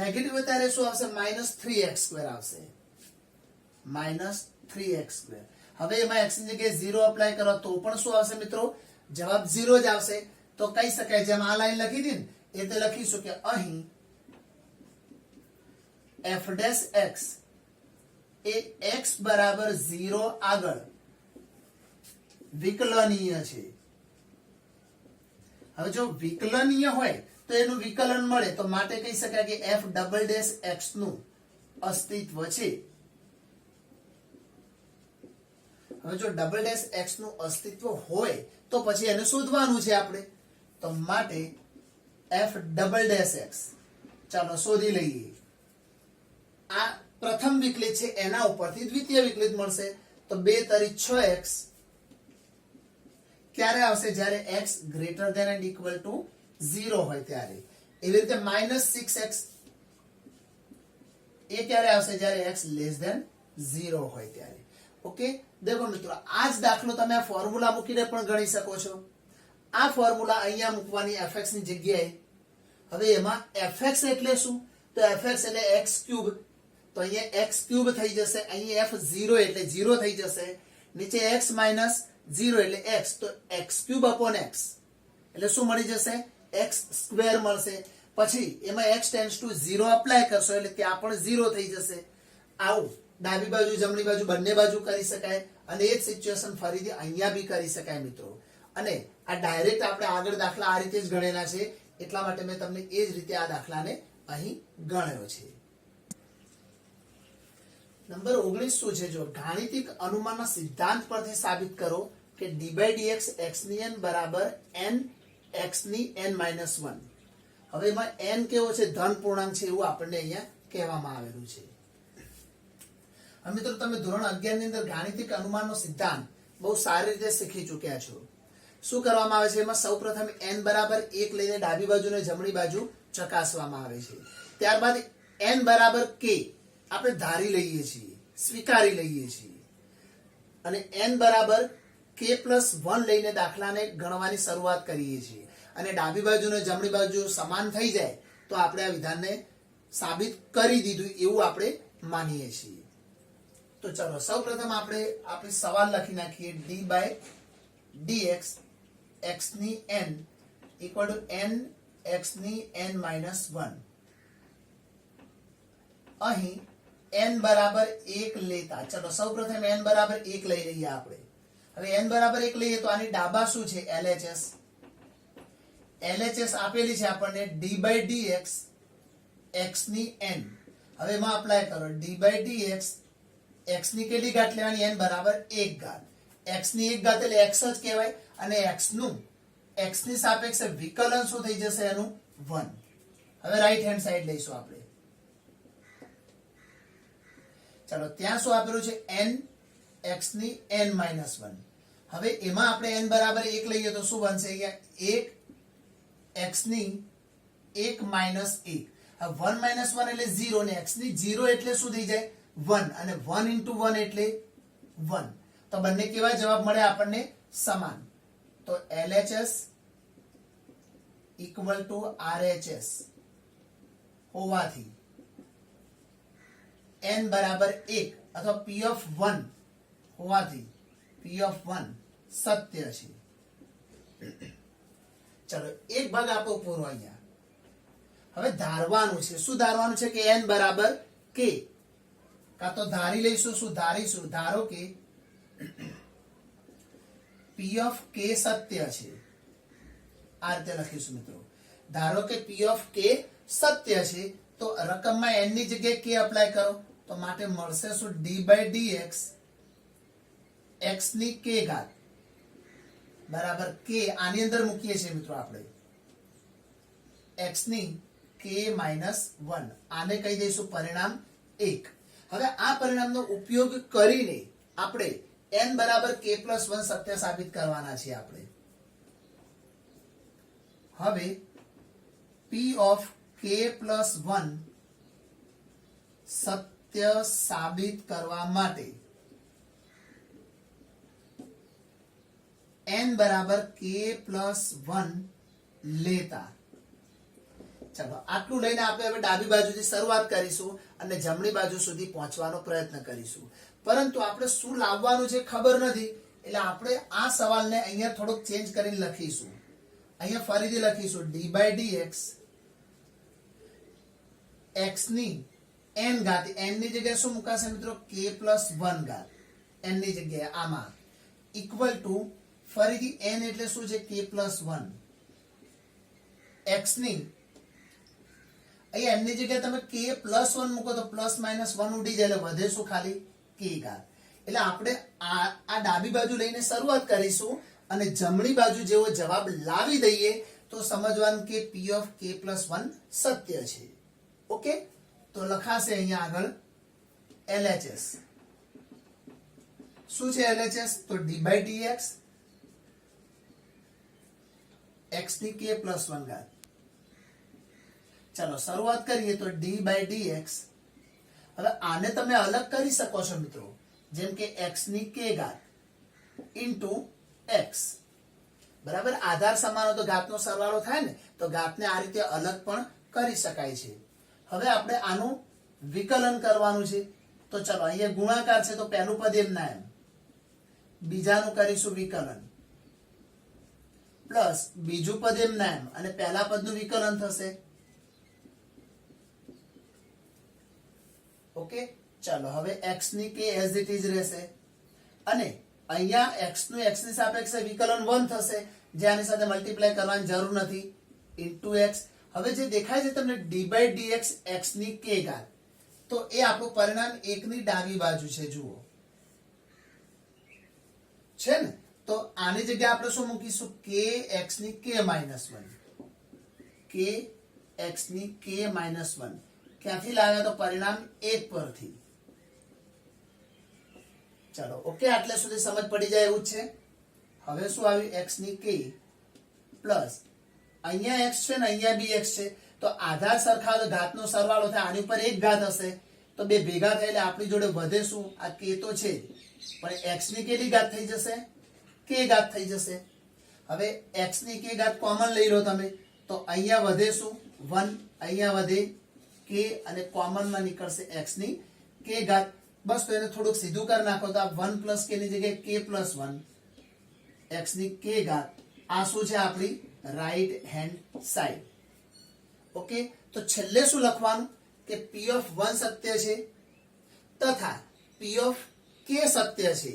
Negative ત્યારે શું આવશે? માઇનસ 3x સ્ક્વેર આવશે. Minus 3x square. હવે એમાં x ની જગ્યાએ 0 અપ્લાય કરો તો પણ શું આવશે મિત્રો? જવાબ 0 જ આવશે. તો કહી શકાય જેમ આ લાઈન લખી હતી ને એ રીતે લખીશું કે અહીં f ડેશ x એ x બરાબર 0 આગળ વિકલનીય છે. હવે જો વિકલનીય હોય તો એનું વિકલન મળે તો માટે કહી શકાય કે f ડબલ ડેશ x નું અસ્તિત્વ છે. હવે જો ડબલ ડેશ x નું અસ્તિત્વ હોય તો પછી એને શોધવાનું છે આપણે. તો માટે f ડબલ ડેશ x ચાલો શોધી લઈએ. આ પ્રથમ વિકલિત છે એના ઉપરથી દ્વિતીય વિકલિત મળશે. તો 2 તરી 6x ક્યારે આવશે? જ્યારે x greater than and equal to 0 હોય ત્યારે. એવી રીતે માઇનસ 6x એ ક્યારે આવશે? જ્યારે x લેસ ધેન 0 હોય ત્યારે. ઓકે, દેખો મિત્રો આ જ દાખલો તમે આ ફોર્મ્યુલા મૂકીને પણ ગણી શકો છો. આ ફોર્મ્યુલા અહીંયા મૂકવાની fx ની જગ્યાએ. હવે એમાં fx એટલે શું? તો fx એટલે x ક્યુબ. તો અહીંયા x ક્યુબ થઈ જશે. અહીંયા f0 એટલે 0 થઈ જશે. નીચે x માઇનસ 0 એટલે x. તો x ક્યુબ અપોન x એટલે શું મળી જશે? x સ્ક્વેર મળશે. પછી એમાં x ટેન્ડ્સ ટુ 0 અપ્લાય કરશો એટલે ત્યાં પણ 0 થઈ જશે. આવું ડાબી બાજુ જમણી બાજુ બંને બાજુ કરી શકાય અને એ જ સિચ્યુએશન ફરીથી અહીંયા બી કરી શકાય મિત્રો. અને આ ડાયરેક્ટ આપણે આગળ દાખલા આ રીતે જ ગણેલા છે એટલા માટે મેં તમને એ જ રીતે આ દાખલાને અહીં ગણ્યો છે. નંબર 19 શું છે? જો ગાણિતિક અનુમાનના સિદ્ધાંત પરથી સાબિત કરો કે d/dx x ની n બરાબર n x ની n - 1. હવે એમાં n કેવો છે? ધન પૂર્ણાંક છે એવું આપણને અહીંયા કહેવામાં આવેલું છે. હવે મિત્રો તમે ધોરણ 11 ની અંદર ગાણિતિક અનુમાનનો સિદ્ધાંત બહુ સારી રીતે શીખી ચૂક્યા છો. શું કરવામાં આવે છે? એમાં સૌપ્રથમ n બરાબર 1 લઈને ડાબી બાજુ અને જમણી બાજુ ચકાસવામાં આવે છે. ત્યારબાદ n બરાબર k આપણે ધારી લઈએ છીએ, સ્વીકારી લઈએ છીએ અને n બરાબર k+1 લઈને દાખલાને ગણવાની શરૂઆત કરીએ છીએ. અને ડાબી બાજુ અને જમણી બાજુ સમાન થઈ જાય તો આપણે આ વિધાનને સાબિત કરી દીધું એવું આપણે માનીએ છીએ. તો ચલો સૌપ્રથમ આપણે સવાલ લખી નાખીએ d/dx x ની n = n x ની n - 1. અહીં n બરાબર 1 લેતા ચલો સૌપ્રથમ n બરાબર 1 લઈ લઈએ આપણે. હવે n બરાબર 1 લઈએ તો આની ડાબા શું છે? LHS આપેલી છે આપણને d/dx x ની n. હવે એમાં અપ્લાય કરો d/dx x ની કેટલી ઘાત લેવાની? n બરાબર 1 ઘાત. x ની 1 ઘાત એટલે x જ કહેવાય અને x ની સાપેક્ષે વિકલન શું થઈ જશે? એનું 1. હવે રાઈટ હેન્ડ સાઈડ લઈશું આપણે. ચાલો ત્યાં શું આપેલું છે? n x ની n - 1. હવે એમાં આપણે n બરાબર 1 લઈએ તો શું બનશે? અહીંયા 1 x ની 1 - 1. હવે 1 - 1 એટલે 0 ને x ની 0 એટલે શું થઈ જાય? 1 અને 1 * 1 એટલે 1. તો બંને કેવા જવાબ મળે આપણને? સમાન. તો LHS = RHS હોવાથી n બરાબર 1 અથવા p(1) હોવાથી p(1) સત્ય છે. ચલો એક ભાગ આપો પૂરો અહીંયા. હવે ધારવાનું છે. શું ધારવાનું છે? કે n બરાબર k. કાં તો ધારી લઈશું. શું ધારીશું? ધારો કે p(k) સત્ય છે. આ રીતે લખીશું મિત્રો. ધારો કે p(k) સત્ય છે તો રકમમાં n ની જગ્યાએ k અપ્લાય કરો તો માટે મળશે શું? d/dx x ની k ઘાત બરાબર k. આની અંદર મૂકીએ છીએ મિત્રો આપણે x ની k - 1. આને કહી દઈશું પરિણામ 1. હવે આ પરિણામનો ઉપયોગ કરીને આપણે n બરાબર k+1 સત્ય સાબિત કરવાના છે આપણે. હવે p(k+1) સત્ય સાબિત કરવા માટે n બરાબર k+1 લેતા ચલો આટલું લઈને આપણે હવે ડાબી બાજુથી શરૂઆત કરીશું અને જમણી બાજુ સુધી પહોંચવાનો પ્રયત્ન કરીશું. પરંતુ આપણે શું લાવવાનું છે ખબર નથી એટલે આપણે આ સવાલને અહીંયા થોડોક ચેન્જ કરીને લખીશું. અહીંયા ફરીથી લખીશું d/dx x ની n ઘાત. n ની જગ્યાએ શું મુકાશે મિત્રો? k+1 ઘાત. n ની જગ્યાએ આમાં ઇક્વલ ટુ ફરીથી n એટલે શું છે? k+1 x ની અહીંયા n ની જગ્યાએ તમે k+1 મૂકો તો +-1 ઉડી જાય એટલે વધે શું? ખાલી k ઘાત. એટલે આપણે આ ડાબી બાજુ લઈને શરૂઆત કરીશું અને જમણી બાજુ જેવો જવાબ લાવી દઈએ તો સમજવાનું કે p(k+1) સત્ય છે. ઓકે તો લખાશે અહીંયા આગળ LHS. શું છે LHS? તો d/dx x ની k+1 ઘાત. ચલો શરૂઆત કરીએ તો d/dx. હવે આને તમે અલગ કરી શકો છો મિત્રો જેમ કે x ની k ઘાત ઇન્ટુ x બરાબર. આધાર સમાન હોય તો ઘાતનો સરવાળો થાય ને તો ઘાતને આ રીતે અલગ પણ કરી શકાય છે. હવે આપણે આનું વિકલન કરવાનું છે તો ચલો અહીંયા ગુણાકાર છે તો પહેલું પદ એમના એમ, બીજાનું કરીશું વિકલન પ્લસ બીજું પદ એમના એમ અને પહેલા પદનું વિકલન થશે ઓકે, ચાલો હવે x ની k એઝ ઇટ ઇઝ રહેશે અને અહીંયા x નું x ની સાપેક્ષે વિકલન 1 થશે, જે આની સાથે મલ્ટીપ્લાય કરવાની જરૂર નથી, ઇન્ટુ x. હવે જે દેખાય છે તમને d/dx x ની k ઘાત, તો એ આપણું પરિણામ 1 ની ડાબી બાજુ છે, જુઓ છે ને. તો આની જગ્યાએ આપણે શું મૂકીશું? k x ની k -1, k x ની k -1 ક્યાંથી લાવ્યા? તો પરિણામ 1 પરથી. ચાલો ઓકે, આટલે સુધી સમજ પડી જાય એવું છે. હવે શું આવ્યું? x ની k પ્લસ અહીંયા x છે ને અહીંયા બી x છે, તો આધાર સરખા તો ઘાતનો સરવાળો થાય, આની ઉપર એક ઘાત હશે તો બે ભેગા થાય એટલે આપણી જોડે વધે શું? આ k તો છે પણ x ની કેટલી ઘાત થઈ જશે? k ઘાત થઈ જશે. હવે x ની k ઘાત કોમન લઈ લો તમે, તો અહીંયા વધે શું? 1, અહીંયા વધે k અને કોમન માં નીકળશે x ની k ઘાત. બસ તો એને થોડુંક સીધું કરી નાખો તો આ 1 પ્લસ k ની જગ્યાએ k પ્લસ 1 x ની k ઘાત. આ શું છે? આપણી રાઈટ હેન્ડ સાઈડ. ઓકે, તો છેલ્લે શું લખવાનું? કે p ઓફ 1 સત્ય છે તથા p ઓફ k સત્ય છે,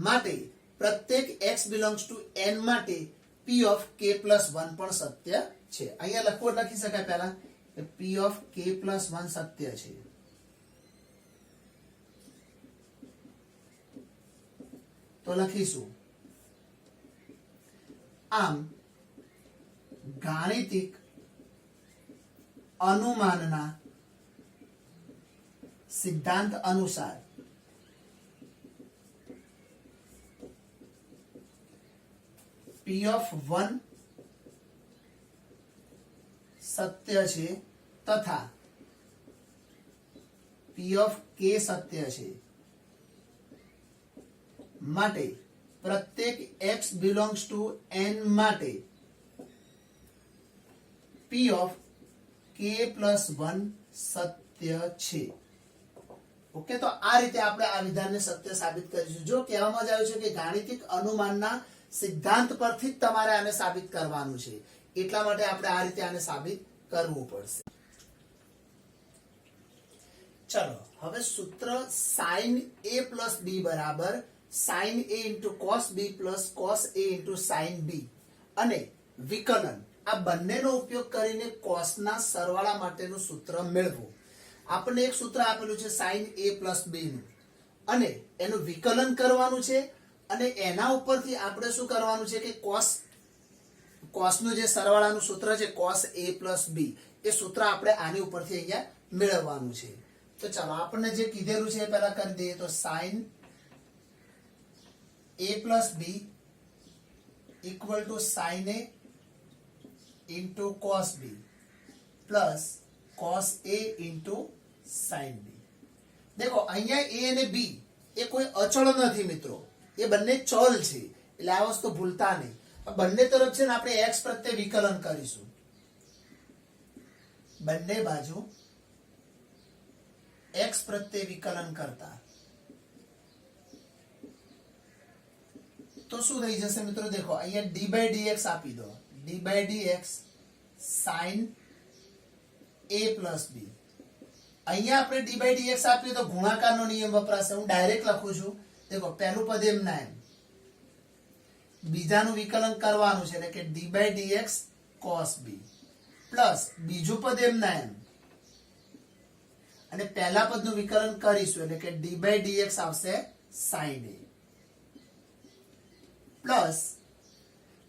માટે પ્રત્યેક x બિલોંગ્સ ટુ n માટે p ઓફ k પ્લસ 1 પણ સત્ય છે. અહીંયા લખી શકાય પહેલા કે p ઓફ k પ્લસ 1 સત્ય છે. તો લખીશું આમ ગાણિતિક અનુમાનના સિદ્ધાંત અનુસાર p ઓફ 1 સત્ય છે તથા p ઓફ k સત્ય છે, માટે પ્રત્યેક x બિલોંગ્સ ટુ n માટે p ઓફ k પ્લસ 1 સત્ય છે. ઓકે, તો આ રીતે આપણે આ વિધાનને સત્ય સાબિત કરીશું. જો કહેવામાં જ આવ્યું છે કે ગાણિતિક અનુમાનના સિદ્ધાંત પરથી જ તમારે આને સાબિત કરવાનું છે, એટલા માટે આપણે આ રીતે આને સાબિત કરવું પડશે. ચલો હવે સૂત્ર sin a પ્લસ b બરાબર sin a into cos b plus cos a into sin b અને વિકલન આ બંનેનો ઉપયોગ કરીને cos ના સરવાળા માટેનું સૂત્ર મેળવવું. આપણને એક સૂત્ર આપેલું છે sin a plus b નું અને એનું વિકલન કરવાનું છે અને એના ઉપરથી આપણે શું કરવાનું છે કે cos નું જે સરવાળાનું સૂત્ર છે cos a plus b, એ સૂત્ર આપણે આની ઉપરથી અહીંયા મેળવવાનું છે. તો ચાલો આપણને જે કીધેલું છે એ પહેલા કરી દઈએ. તો sin a plus b equal to sin a into cos b plus cos a into sin b. देखो અહીંયા a અને b એ કોઈ અચળ નથી મિત્રો, એ બંને ચલ છે, એટલે આ વસ્તુ ભૂલતા નહીં. બંને તરફ છે ને આપણે x પ્રત્યે વિકલન કરીશું, બંને બાજુ x પ્રત્યે વિકલન કરતા તો શું થઈ જશે મિત્રો? देखो અહીંયા d/dx આપી દો, d/dx sin a plus b. અહીંયા આપણે d/dx આપ્યું તો ગુણાકારનો નિયમ વપરાશે. હું ડાયરેક્ટ લખું છું. देखो પહેલું પદ એમના એમ, બીજાનું વિકલન કરવાનું છે એટલે કે d/dx cos b પ્લસ બીજું પદ એમના એમ અને પહેલા પદનું વિકલન કરીશું એટલે કે d/dx આવશે sin a પ્લસ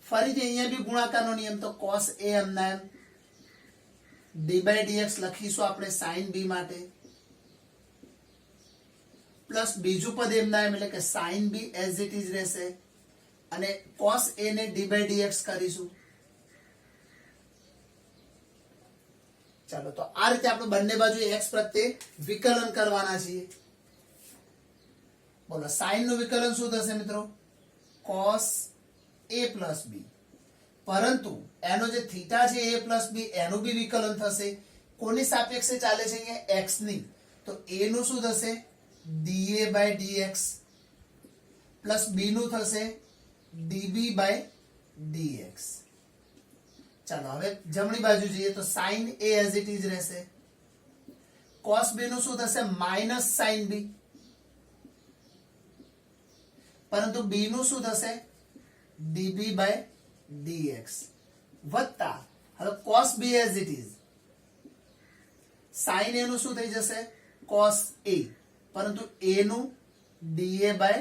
ફરીથી અહીંયા બી ગુણાકારનો નિયમ, તો cos a એમના એમ d/dx લખીશું આપણે sin b માટે પ્લસ બીજું પદ એમના એમ એટલે કે sin b as it is રહેશે અને cos a ને d/dx કરીશું. ચાલો તો આ રીતે આપણે બંને બાજુ x પ્રત્યે વિકલન કરવાના છીએ. બોલો sin નું વિકલન શું થશે મિત્રો? cos a plus b, પરંતુ એનો જે થીટા છે a plus b એનું બી વિકલન થશે. કોની સાપેક્ષે ચાલે છે? અહીંયા x ની, તો a નું શું થશે? dA/dx પ્લસ b નું થશે dB/dx. ચાલો હવે જમણી બાજુ જઈએ તો sin a as it is રહેશે cos b નું શું થશે માઇનસ sin b, પરંતુ b નું શું થશે db by dx વત્તા હવે cos b as it is, sin a નું શું થઈ જશે cos a, પરંતુ a નું da by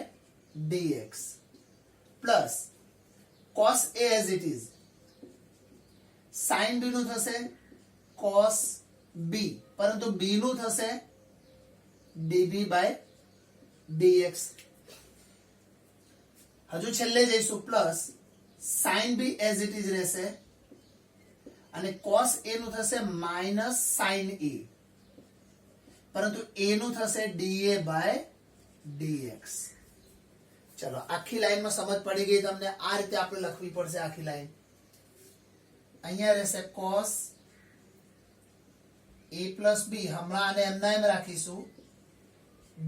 dx plus cos a as it is, sin b નું થશે cos b, પરંતુ b નું થશે db by dx. હજુ છેલ્લે જઈશું plus sin b as it is રહેશે અને cos a નું થશે માઇનસ sin a, પરંતુ a નું થશે da by dx. ચલો આખી લાઈનમાં સમજ પડી ગઈ તમને? આ રીતે આપણે લખવી પડશે આખી લાઈન. અહીંયા રહેશે cos a plus b, હમણાં આને એમના એમ રાખીશું,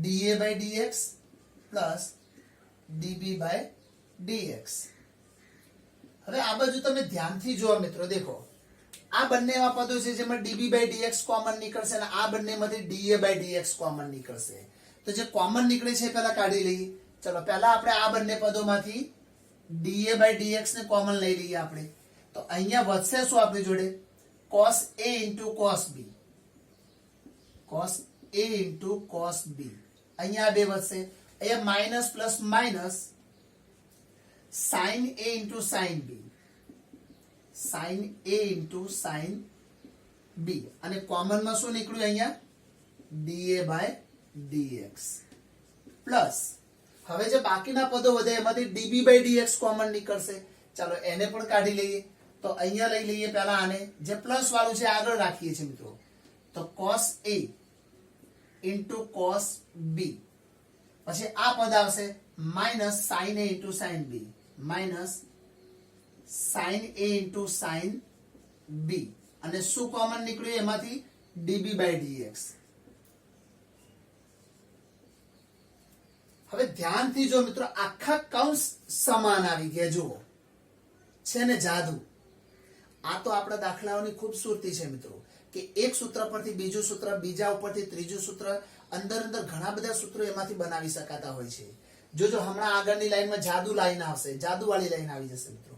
da by dx plus db by dx. હવે આ બાજુ તમે ધ્યાનથી જુઓ મિત્રો, દેખો આ બંનેમાં પદો છે જેમાં db by dx કોમન નીકળશે અને આ બંનેમાંથી da by dx કોમન નીકળશે. તો જે કોમન નીકળે છે પહેલા કાઢી લઈએ. ચલો પહેલા આપણે આ બંને પદોમાંથી da by dx ને કોમન લઈ લઈએ આપણે. તો અહીંયા વધશે શું આપણી જોડે cos a into cos b, cos a into cos b. અહીંયા આ બે વધશે. અહીંયા minus plus minus sin a into sin b, sin a into sin b, અને કોમન માં શું નીકળ્યું અહીંયા da by dx પ્લસ હવે જે બાકીના પદો વધે એમાંથી db by dx કોમન નીકળશે. ચાલો એને પણ કાઢી લઈએ. તો અહીંયા લઈ લઈએ પહેલા આને, જે પ્લસ વાળું છે આગળ રાખીએ છીએ મિત્રો. તો cos a into cos b, પછી આ પદ આવશે minus sin a into sin b, minus sin a into sin b, અને શું કોમન નીકળ્યું એમાંથી db by dx. હવે ધ્યાનથી જો મિત્રો, આખા કૌંસ સમાન આવી ગયા. જુઓ છે ને જાદુ. આ તો આપણા દાખલાઓની ખૂબસૂરતી છે મિત્રો, કે એક સૂત્ર પરથી બીજું સૂત્ર, બીજા ઉપરથી ત્રીજું સૂત્ર, અંદર અંદર ઘણા બધા સૂત્રો એમાંથી બનાવી શકાતા હોય છે. જોજો હમણાં આગળની લાઈનમાં જાદુ લાઈન આવશે, જાદુ વાળી લાઈન આવી જશે મિત્રો.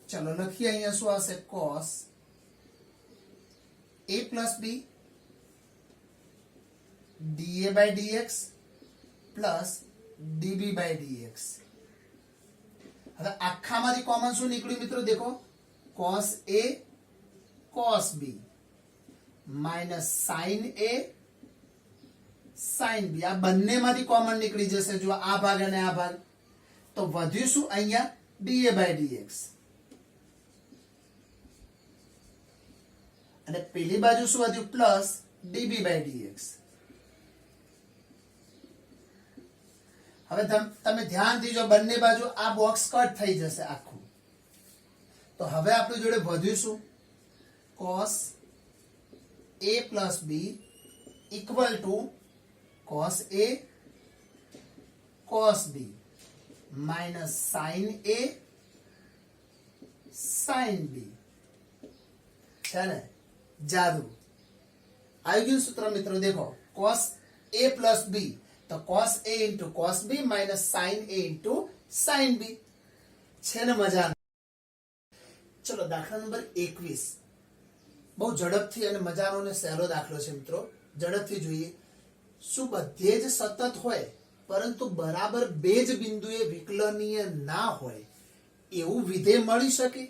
ચલો લખીએ. અહીંયા શું આવશે cos a plus b da by dx plus db by dx. હવે આખામાંથી કોમન શું નીકળ્યું મિત્રો? દેખો cos a cos b minus sin a sin b. આ બંનેમાંથી કોમન નીકળી જશે. જો આ ભાગ અને આ ભાગ, તો વધ્યું શું અહીંયા da by dx, અને પેલી બાજુ શું વધ્યું પ્લસ db by dx. હવે તમે ધ્યાનથી જો, બંને બાજુ આ બોક્સ કટ થઈ જશે આખું. તો હવે આપણી જોડે વધ્યું શું cos a plus b equal to cos a cos b minus sin a sin b. છે ને જાદુ આવી ગયું સૂત્ર મિત્રો. દેખો cos a plus b, તો cos a into cos b minus sin a into sin b. છે ને મજા? ચલો દાખલા નંબર 21. બહુ ઝડપથી અને મજાનો અને સહેલો દાખલો છે મિત્રો. ઝડપથી જોઈએ. શું બધે જ સતત હોય પરંતુ બરાબર બે જ બિંદુએ વિકલનીય ના હોય એવું વિધેય મળી શકે?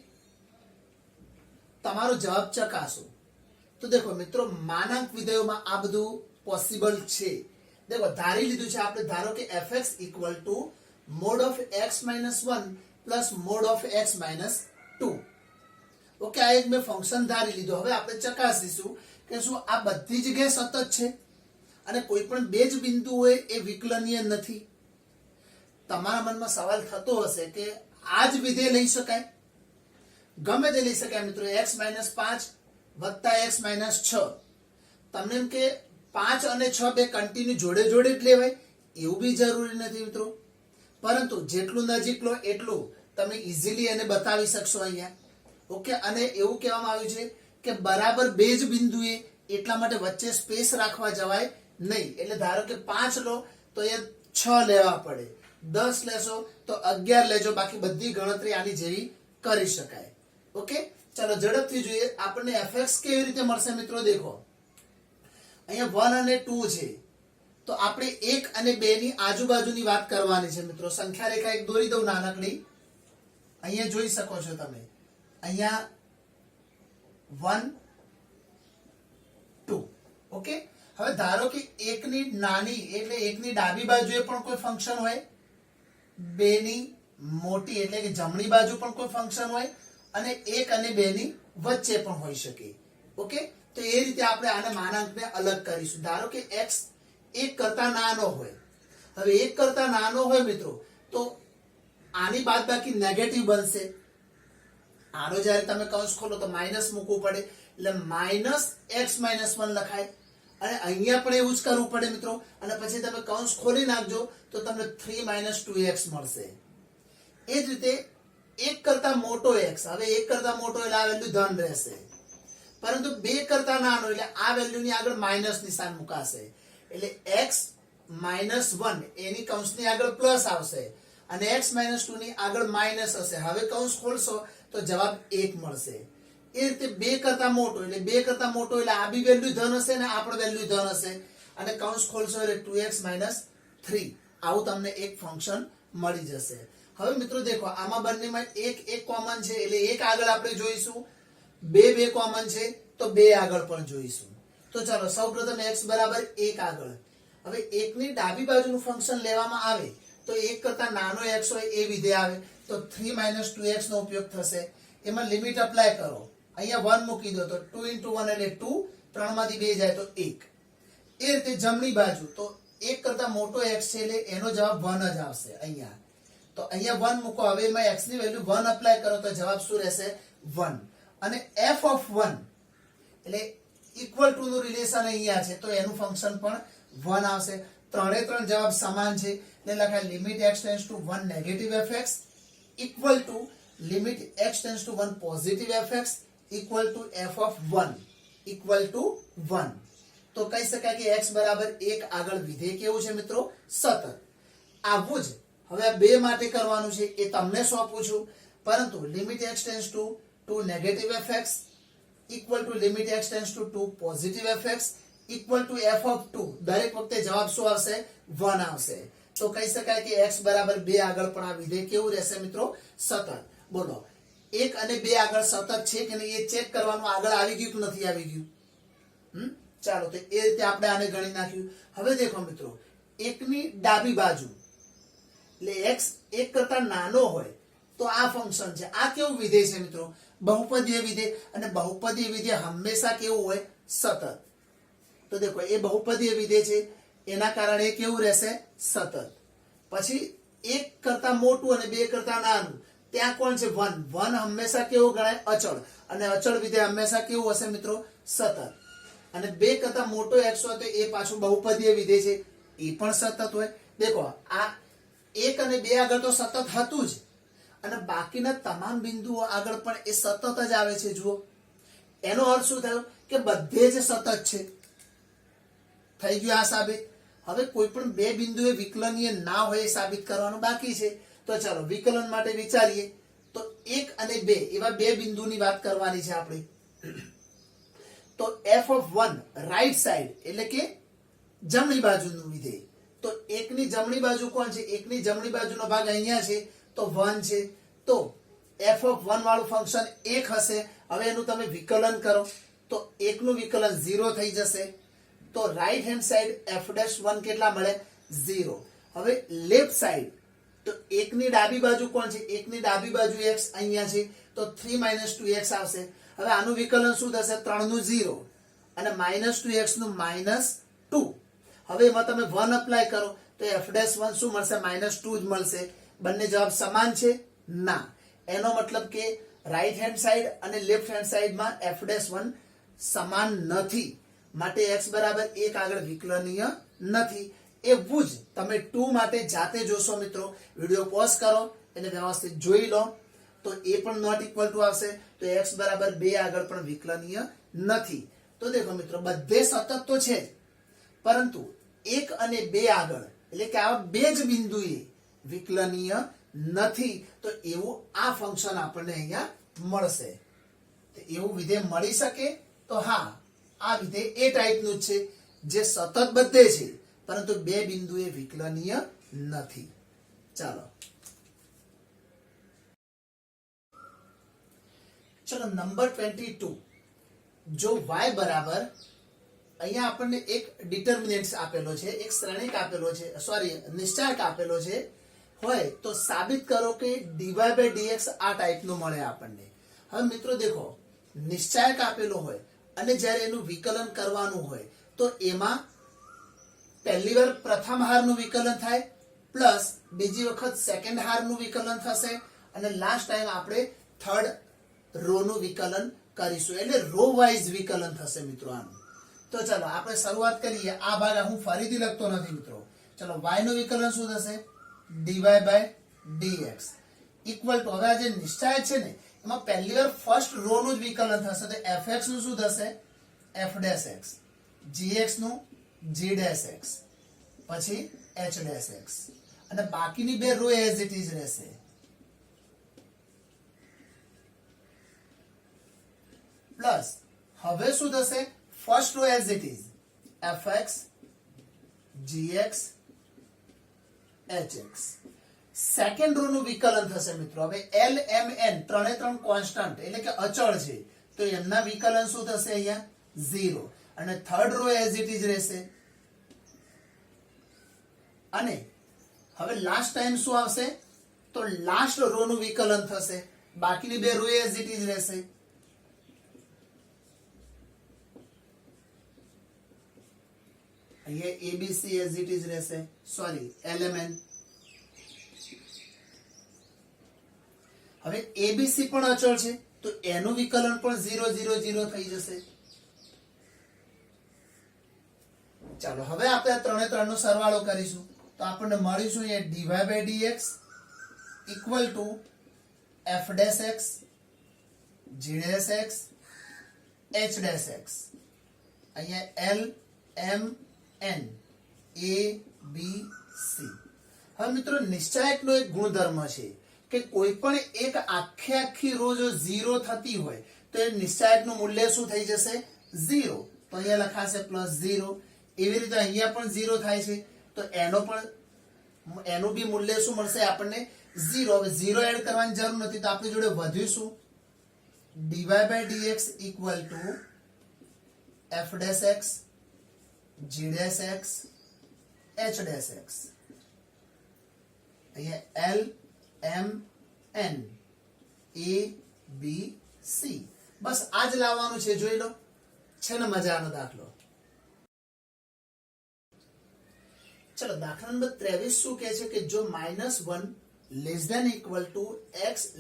તમારો જવાબ ચકાસો. તો દેખો મિત્રો, માનાંક વિધેયોમાં આ બધું પોસિબલ છે. દેખો ધારી લીધું છે આપણે, ધારો કે fx equal to mod of x minus 1 plus mod of x minus 2. Okay, આ એક મેં ફંક્શન ધારી લીધું. હવે આપણે ચકાસીશું કે શું આ બધી જગ્યાએ સતત છે અને કોઈ પણ બે જ બિંદુ હોય એ વિકલનીય નથી. તમારા મનમાં સવાલ થતો હશે કે આ જ વિધેય લઈ શકાય? ગમે તે લઈ શકાય મિત્રો. x minus 5 વત્તા x minus 6. તમને એમ કે 5 અને 6 બે કન્ટિન્યુ જોડે જોડે જ લેવાય એવું બી જરૂરી નથી મિત્રો. પરંતુ જેટલું નજીક લો એટલું તમે ઇઝીલી એને બતાવી શકશો અહીંયા. ઓકે, અને એવું કહેવામાં આવ્યું છે કે બરાબર બે જ બિંદુએ એટલા માટે વચ્ચે સ્પેસ રાખવા જવાય નહીં. એટલે ધારો કે 5 લો તો એ 6 લેવા પડે, 10 લેશો તો 11 લેજો, બાકી બધી ગણતરી આની જેવી કરી શકાય. ઓકે, ચાલો ઝડપથી જોઈએ આપણને fx કેવી રીતે મળશે મિત્રો. દેખો અહીંયા 1 અને 2 છે, તો આપણે 1 અને 2 ની આજુબાજુની વાત કરવાની છે મિત્રો. સંખ્યા રેખા એક દોરી દઉં નાનકડી. અહીંયા જોઈ શકો છો તમે, અહીંયા 1 2. ઓકે, હવે ધારો કે 1 ની નાની એટલે 1 ની ડાબી બાજુએ પણ કોઈ ફંક્શન હોય, 2 ની મોટી એટલે કે જમણી બાજુ પણ કોઈ ફંક્શન હોય, અને 1 અને 2 ની વચ્ચે પણ હોઈ શકે. ઓકે, તો એ રીતે આપણે આને માનાંકને અલગ કરીશું. ધારો કે x 1 કરતા નાનો હોય. હવે 1 કરતા નાનો હોય મિત્રો, તો આની બાદબાકી નેગેટિવ બનશે. આનો જ્યારે તમે કૌંસ ખોલો તો માઇનસ મૂકવું પડે, એટલે -x-1 લખાય. અને અહીંયા પણ એવું જ કરવું પડે મિત્રો. અને પછી તમે કૌંસ ખોલી નાખજો તો તમને 3 - 2x મળશે. એ જ રીતે 1 કરતા મોટો x, હવે 1 કરતા મોટો એટલે આ વેલ્યુ ધન રહેશે, પરંતુ 2 કરતા નાનો એટલે આ વેલ્યુની આગળ માઇનસ નિશાન મુકાશે. એટલે x -1 એની કૌંસની આગળ પ્લસ આવશે, અને x - 2 ની આગળ માઇનસ હશે. હવે કૌંસ ખોલશો તો જવાબ 1 મળશે. એ રીતે 2 કરતા મોટો એટલે 2 કરતા મોટો એટલે આ બી વેલ્યુ ધન હશે ને આ પણ વેલ્યુ ધન હશે, અને કૌંસ ખોલશો એટલે 2x - 3. આવું તમને એક ફંક્શન મળી જશે. હવે મિત્રો દેખો આમાં બંનેમાં 1 કોમન છે એટલે 1 આગળ આપણે જોઈશું, 2 કોમન છે તો 2 આગળ પણ જોઈશું. તો ચાલો સૌપ્રથમ x બરાબર 1 આગળ. હવે 1 ની ડાબી બાજુનું ફંક્શન લેવામાં આવે તો 1 કરતા નાનો x હોય એ વિધેય આવે તો 3 - 2x નો ઉપયોગ થશે. એમાં લિમિટ અપ્લાય કરો, અહીંયા 1 મૂકી દો તો 2 * 1 એટલે 2, 3 માંથી 2 જાય તો 1. એ રીતે જમણી બાજુ તો 1 કરતા મોટો x છે એટલે એનો જવાબ 1 જ આવશે. અહીંયા તો અહીંયા 1 મૂકો. હવે એમાં x ની વેલ્યુ 1 અપ્લાય કરો તો જવાબ શું રહેશે? 1. અને f(1) એટલે ઇક્વલ ટુ નું રિલેશન અહીંયા છે તો એનું ફંક્શન પણ 1 આવશે. ત્રણે ત્રણ જવાબ સમાન છે એટલે લખાય limit x tends to 1 negative fx equal to limit x tends to 1 positive fx equal to f(1) equal to 1. તો કહી શકાય કે x બરાબર 1 આગળ વિધેય કેવું છે મિત્રો? સતત. આવું જ હવે આ બે માટે કરવાનું છે એ તમને સોંપું છું, પરંતુ limit x tends to 2 negative fx equal to limit x tends to 2 positive fx equal to f(2) દરેક વખતે જવાબ શું આવશે? 1 આવશે. તો કહી શકાય કે x બરાબર 2 આગળ પણ આ વિધેય કેવું રહેશે મિત્રો? સતત. બોલો 1 અને 2 આગળ સતત છે કે નહીં એ ચેક કરવાનું, આગળ આવી ગયું કે નથી આવી ગયું. ચાલો તો એ રીતે આપણે આને ગણી નાખ્યું. હવે દેખો મિત્રો 1 ની ડાબી બાજુ એટલે x 1 કરતા નાનો હોય તો આ ફંક્શન છે. આ કેવું વિધેય છે મિત્રો? બહુપદીય વિધેય. અને બહુપદીય વિધેય હંમેશા કેવું હોય? સતત. તો દેખો એ બહુપદીય વિધેય છે એના કારણે એ કેવું રહેશે? સતત. પછી 1 કરતા મોટું અને 2 કરતા નાનું ત્યાં કોણ છે? 1. 1 હંમેશા કેવું ગણાય? અચળ. અને અચળ વિધેય હંમેશા કેવું હશે મિત્રો? સતત. અને 2 કરતા મોટો x હોય તો એ પાછું બહુપદીય વિધેય છે, એ પણ સતત હોય. દેખો આ 1 અને 2 આગળ તો સતત હતું જ, અને બાકીના તમામ બિંદુઓ આગળ પણ એ સતત જ આવે છે. જુઓ એનો અર્થ શું થયો? કે બધે જ સતત છે. થઈ ગયું આ સાબિત. હવે કોઈ પણ બે બિંદુએ વિકલનીય ના હોય એ સાબિત કરવાનું બાકી છે. તો ચાલો વિકલન માટે વિચારીએ. તો 1 અને 2 એવા બે બિંદુની વાત કરવાની છે આપણે. તો f(1) રાઈટ સાઈડ એટલે કે જમણી બાજુનું વિધેય. તો 1 ની જમણી બાજુ કોણ છે? 1 ની જમણી બાજુનો ભાગ અહીંયા છે તો 1 છે. તો f(1) વાળું ફંક્શન 1 હશે. હવે એનું તમે વિકલન કરો તો 1 નું વિકલન 0 થઈ જશે. તો રાઈટ હેન્ડ સાઈડ f(1) કેટલા મળે? 0. હવે લેફ્ટ સાઈડ તો 1 ની ડાબી બાજુ કોણ છે? 1 ની ડાબી બાજુ x અહીંયા છે તો 3 - 2x આવશે. હવે આનું વિકલન શું થશે? 3 નું 0 અને -2x નું -2. હવે એમાં તમે 1 અપ્લાય કરો તો f(1) શું મળશે? -2 જ મળશે. બંને જવાબ સમાન છે? ના. એનો મતલબ કે રાઈટ હેન્ડ સાઈડ અને લેફ્ટ હેન્ડ સાઈડમાં f(1) સમાન નથી, માટે x બરાબર 1 આગળ વિકલનીય નથી. એવું જ તમે 2 માટે જાતે જોશો મિત્રો. વિડિયો પોઝ કરો અને વ્યવસ્થિત જોઈ લો તો એ પણ નોટ ઇક્વલ ટુ આવશે. તો x બરાબર 2 આગળ પણ વિકલનીય નથી. તો દેખો મિત્રો બધે સતત તો છે જ, પરંતુ 1 અને 2 આગળ એટલે કે આ બે જ બિંદુએ વિકલનીય નથી, તો એવું આ ફંક્શન આપણને અહીંયા મળશે. તો એવું વિધેય મળી શકે તો હા, આ વિધેય એ ટાઈપનું જ છે જે સતત બધે છે પરંતુ બે બિંદુએ વિકલનીય નથી. ચાલો નંબર 22. જો y બરાબર, અહીંયા આપણને એક ડિટર્મિનન્ટ આપેલો છે, એક શ્રેણિક આપેલો છે, સોરી નિશ્ચાયક આપેલો છે હોય તો સાબિત કરો કે dy/dx આ ટાઈપનું મળે આપણને. હવે મિત્રો દેખો, નિશ્ચાયક આપેલો હોય અને જ્યારે એનું વિકલન કરવાનું હોય તો એમાં પહેલી વાર પ્રથમ હારનું વિકલન થાય, પ્લસ બીજી વખત સેકન્ડ હારનું વિકલન થશે અને લાસ્ટ ટાઈમ આપણે થર્ડ રો નું વિકલન કરીશું, એટલે રો વાઇઝ વિકલન થશે મિત્રો આનું. તો ચલો આપણે શરૂઆત કરીએ. આ ભાગ હું ફરીથી લખતો નથી મિત્રો. ચલો y નું વિકલન શું થશે? dy/dx ઇક્વલ ટુ, હવે આ જે નિશ્ચાયક છે ને એમાં પહેલી વાર ફર્સ્ટ રો નું જ વિકલન થશે, તો fx નું શું થશે? f'(x), gx નું g'(x), પછી h'(x) અને બાકીની બે રો એઝ ઇટ ઇઝ રહેશે. પ્લસ હવે શું થશે? First row as it is fx, gx, hx. Second row નું વિકલન થશે મિત્રો. હવે l, m, n ત્રણે ત્રણ કોન્સ્ટન્ટ એટલે કે અચળ છે, તો એમના વિકલન શું થશે? અહીંયા 0 અને third row as it is રહેશે. અને હવે લાસ્ટ ટાઈમ શું આવશે? તો લાસ્ટ રો નું વિકલન થશે, બાકીની બે રો એઝ ઇટ ઇઝ રહેશે. અહીંયા abc એઝ ઇટ ઇઝ રહેશે, સોરી lmn. હવે abc પણ અચળ છે તો એનું વિકલન પણ 0 0 0 થઈ જશે. ચાલો હવે આપણે આ ત્રણે ત્રણ નો સરવાળો કરીશું તો આપણને મળીશું એ dy/dx equal to f'(x), g'(x), h'(x). અહીંયા l, m, n, a, b, c. હવે મિત્રો નિશ્ચાયકનો એક ગુણધર્મ છે કે કોઈ પણ એક આખી રો જો 0 થતી હોય તો એ નિશ્ચાયકનું મૂલ્ય શું થઈ જશે? 0. તો અહીંયા લખાશે +0. એવી રીતે અહીંયા પણ 0 થાય છે તો એનું બી મૂલ્ય શું મળશે આપણને? 0. હવે 0 એડ કરવાની જરૂર નથી તો આપણી જોડે વધ્યું શું? dy/dx equal to f'(x), g'(x), h'(x). અહીંયા l, m, n, a, b, c. બસ આ જ લાવવાનું છે. જોઈ લો, છે ને મજાનો દાખલો. ચલો દાખલા નંબર 23 શું કહે છે કે જો -1 < x <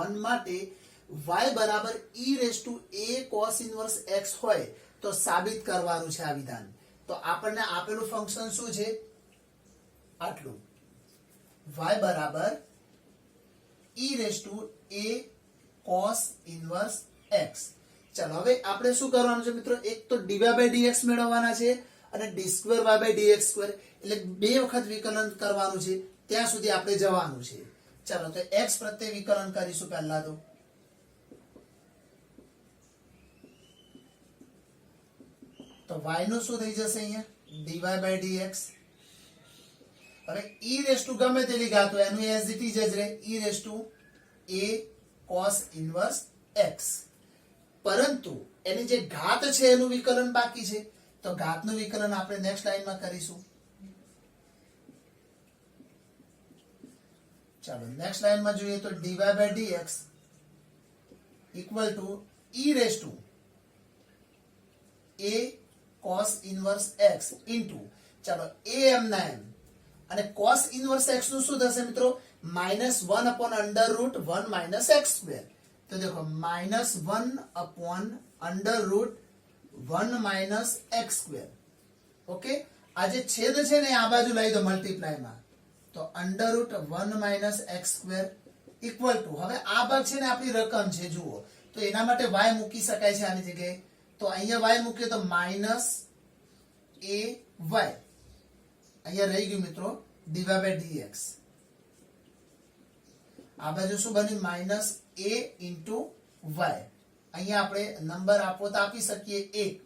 1 માટે y બરાબર e⁴ cos 1x હોય તો સાબિત કરવાનું છે આ વિધાન. તો આપણને આપેલું ફંક્શન શું છે? આટલું, y બરાબર e⁴ cos 1x. ચાલો હવે આપણે શું કરવાનું છે મિત્રો? એક તો dy/dx મેળવવાના છે અને d2y/dx2 એટલે બે વખત વિકલન કરવાનું છે, ત્યાં સુધી આપણે જવાનું છે. ચાલો તો x પ્રત્યે વિકલન કરીશું પહેલા તો y નું શું થઈ જશે? અહીંયા dy/dx. હવે e⁻ ગમે તેલી ઘાત હોય એનું એઝ ઇટ ઇઝ જ રહે, e⁻a cos 1x. પરંતુ એની જે ઘાત છે એનું વિકલન બાકી છે, તો ઘાતનું વિકલન આપણે નેક્સ્ટ લાઈનમાં કરીશું. ચાલો નેક્સ્ટ લાઈનમાં જોઈએ તો dy/dx equal to e⁻a cos 1x into, ચાલો a m ના m અને cos 1x નું શું થશે મિત્રો? -1/√1 - x². તો દેખો -1/√1 - x². ઓકે, આ જે છેદ છે ને આ બાજુ લઈ દો મલ્ટીપ્લાયમાં, તો √1 - x² ઇક્વલ ટુ, હવે આ ભાગ છે ને આપણી રકમ છે જુઓ, તો એના માટે y મૂકી શકાય છે આની જગ્યાએ, તો અહીંયા y મૂકીએ તો માઇનસ a y, અહીંયા રહી ગયું મિત્રો ડીવાય બાય ડીએક્સ. આ બાજુ શું બન્યું? Minus a into y. અહીંયા આપણે નંબર આપો તો આપી શકીએ 1,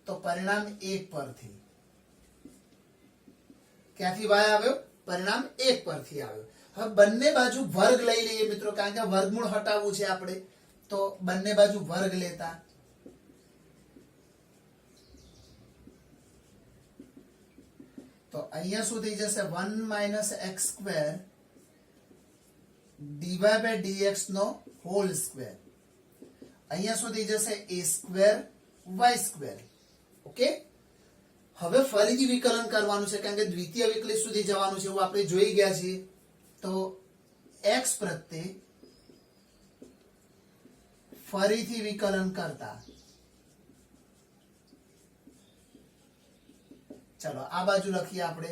તો પરિણામ 1 પરથી. ક્યાંથી y આવ્યો? પરિણામ 1 પરથી આવ્યો. હવે બંને બાજુ વર્ગ લઈ લઈએ મિત્રો, કારણ કે વર્ગમૂળ હટાવવું છે આપણે, તો બંને બાજુ વર્ગ લેતા તો અહીંયા શું થઈ જશે? 1 minus x square DY by dx નો હોલ સ્ક્વેર. અહીંયા શું થઈ જશે? a square y square. Okay, હવે ફરીથી વિકલન કરવાનું છે, કારણ કે દ્વિતીય વિકલિત સુધી જવાનું છે એવું આપણે જોઈ ગયા છીએ. તો x પ્રત્યે ફરીથી વિકલન કરતા ચલો આ બાજુ લખીએ આપણે.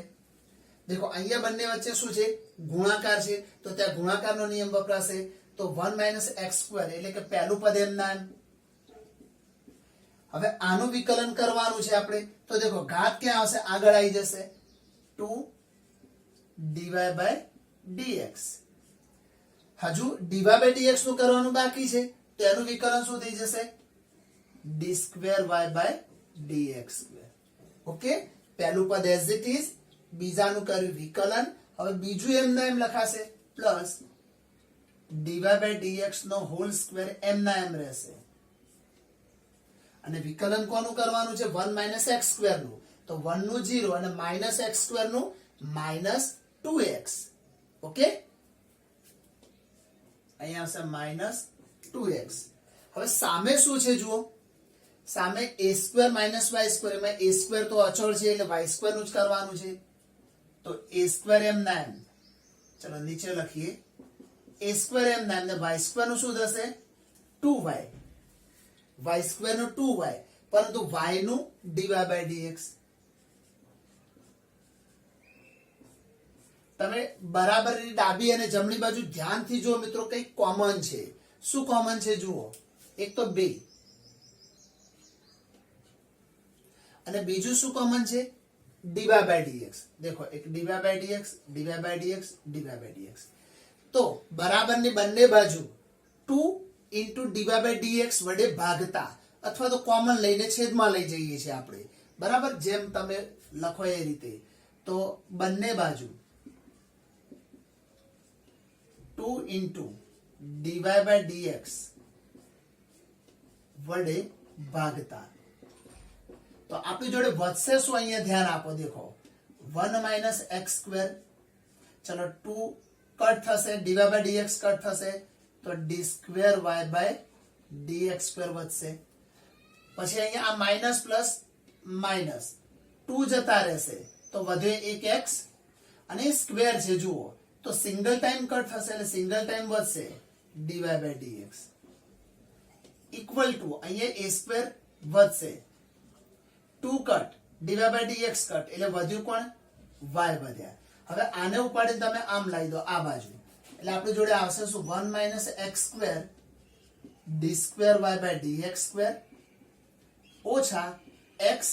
દેખો અહીંયા બંને વચ્ચે શું છે? ગુણાકાર છે, તો ત્યાં ગુણાકારનો નિયમ વપરાશે. તો 1 માઇનસ એક્સ સ્ક્વેર એટલે કે પહેલું પદ એમના એમ. હવે આનું વિકલન કરવાનું છે આપણે, તો દેખો ઘાત ક્યાં આવશે? આગળ આવી જશે 2 ડીવાય બાય ડીએક્સ. હજુ ડીવાય બાય ડીએક્સ નું કરવાનું બાકી છે, તો એનું વિકલન શું થઈ જશે? D square Y by dx square. Okay, પહેલું પદ એઝ ઇટ ઇઝ, બીજાનું કર્યું વિકલન. હવે બીજું એમના એમ લખાશે પ્લસ ડીવાય બાય ડીએક્સ નો હોલ સ્ક્વેર એમના એમ રહેશે. અને વિકલન કોનું કરવાનું છે? 1 માઇનસ એક્સ સ્ક્વેર નું, તો 1 નું 0 અને માઇનસ એક્સ સ્ક્વેર નું માઇનસ 2x. ઓકે, અહીંયા આવશે માઇનસ 2x. હવે સામે શું છે જુઓ? સામે a square minus y square, એમાં a સ્ક્વેર તો અચળ છે એટલે y સ્ક્વેર નું જ કરવાનું છે. તો a સ્ક્વેર એમ ના એમ, ચલો નીચે લખીએ a સ્ક્વેર એમ ના એમ ને y સ્ક્વેર નું શું થશે? 2y. y સ્ક્વેર નું 2y, પરંતુ y નું dy બાય dx. તમે બરાબરની ડાબી અને જમણી બાજુ ધ્યાનથી જુઓ મિત્રો, કંઈક કોમન છે. શું કોમન છે જુઓ? એક તો 2 અને બીજું શું કોમન છે? dy by dx. દેખો એક dy by dx, dy by dx, dy by dx. તો બરાબરની બંને બાજુ 2 ઇન્ટુ dy બાય dx વડે ભાગતા અથવા તો કોમન લઈને છેદમાં લઈ જઈએ છીએ આપણે, બરાબર? જેમ તમે લખો એ રીતે. તો બંને બાજુ 2 ઇન્ટુ dy બાય dx વડે ભાગતા. તો આપણી જોડે વધશે શું? અહીંયા ધ્યાન આપો. દેખો 1 માઇનસ એક્સ સ્ક્વેર, ચલો 2 કટ થશે, dy બાય dx કટ થશે, તો D square Y by dx square વધશે. પછી અહીંયા આ માઇનસ પ્લસ માઇનસ 2 જતા રહેશે, તો વધે 1x અને સ્ક્વેર છે જુઓ, તો સિંગલ ટાઈમ કટ થશે એટલે સિંગલ ટાઈમ વધશે dy by dx equal to અહીંયા a સ્ક્વેર વધશે, 2 cut dy by dx cut એટલે વધ્યું કોણ? y વધ્યા. હવે આને ઉપાડીને તમે આમ લાવી દો આ બાજુ, એટલે આપણી જોડે આવશે શું? 1 minus x square d square Y by dx square ઓછા એક્સ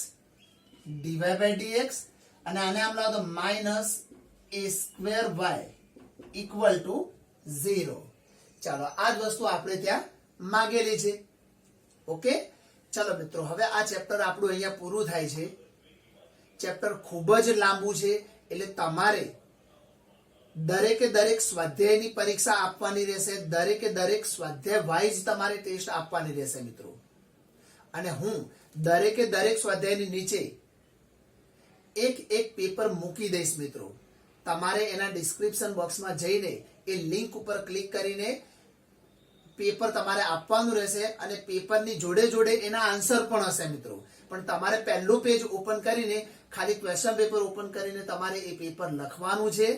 ડીવાય બાય ડીએક્સ, અને આને આમ લાવો તો minus a square y equal to 0. ચાલો આ જ વસ્તુ આપણે ત્યાં માંગેલી છે. ઓકે, ચાલો મિત્રો હવે આ ચેપ્ટર આપણું અહીંયા પૂરું થાય છે. ચેપ્ટર ખૂબ જ લાંબુ છે, એટલે તમારે દરેકે દરેક સ્વાધ્યાયની પરીક્ષા આપવાની રહેશે. દરેકે દરેક સ્વાધ્યાય વાઇઝ તમારે ટેસ્ટ આપવાની રહેશે મિત્રો. અને હું દરેકે દરેક સ્વાધ્યાયની નીચે એક એક પેપર મૂકી દઈશ મિત્રો. તમારે એના ડિસ્ક્રિપ્શન બોક્સમાં જઈને એ લિંક ઉપર ક્લિક કરીને પેપર તમારે આપવાનું રહેશે, અને પેપરની જોડે જોડે એના આન્સર પણ હશે મિત્રો. પણ તમારે પહેલું પેજ ઓપન કરીને ખાલી ક્વેશ્ચન પેપર ઓપન કરીને તમારે એ પેપર લખવાનું છે.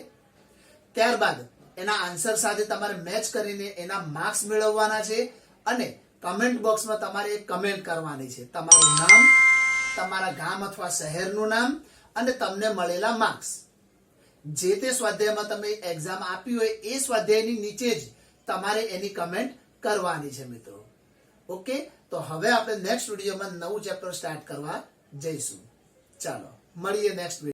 ત્યારબાદ એના આન્સર સાથે તમારે મેચ કરીને એના માર્ક્સ મેળવવાના છે, અને કમેન્ટ બોક્સમાં તમારે એક કમેન્ટ કરવાની છે, તમારું નામ, તમારા ગામ અથવા શહેરનું નામ અને તમને મળેલા માર્ક્સ. જે તે સ્વાધ્યાયમાં તમે એક્ઝામ આપી હોય એ સ્વાધ્યાયની નીચે જ તમારે એની કમેન્ટ કરવાની છે મિત્રો. ઓકે, તો હવે આપણે નેક્સ્ટ વિડીયોમાં નવું ચેપ્ટર સ્ટાર્ટ કરવા જઈશું. ચાલો મળીએ નેક્સ્ટ વિડીયો.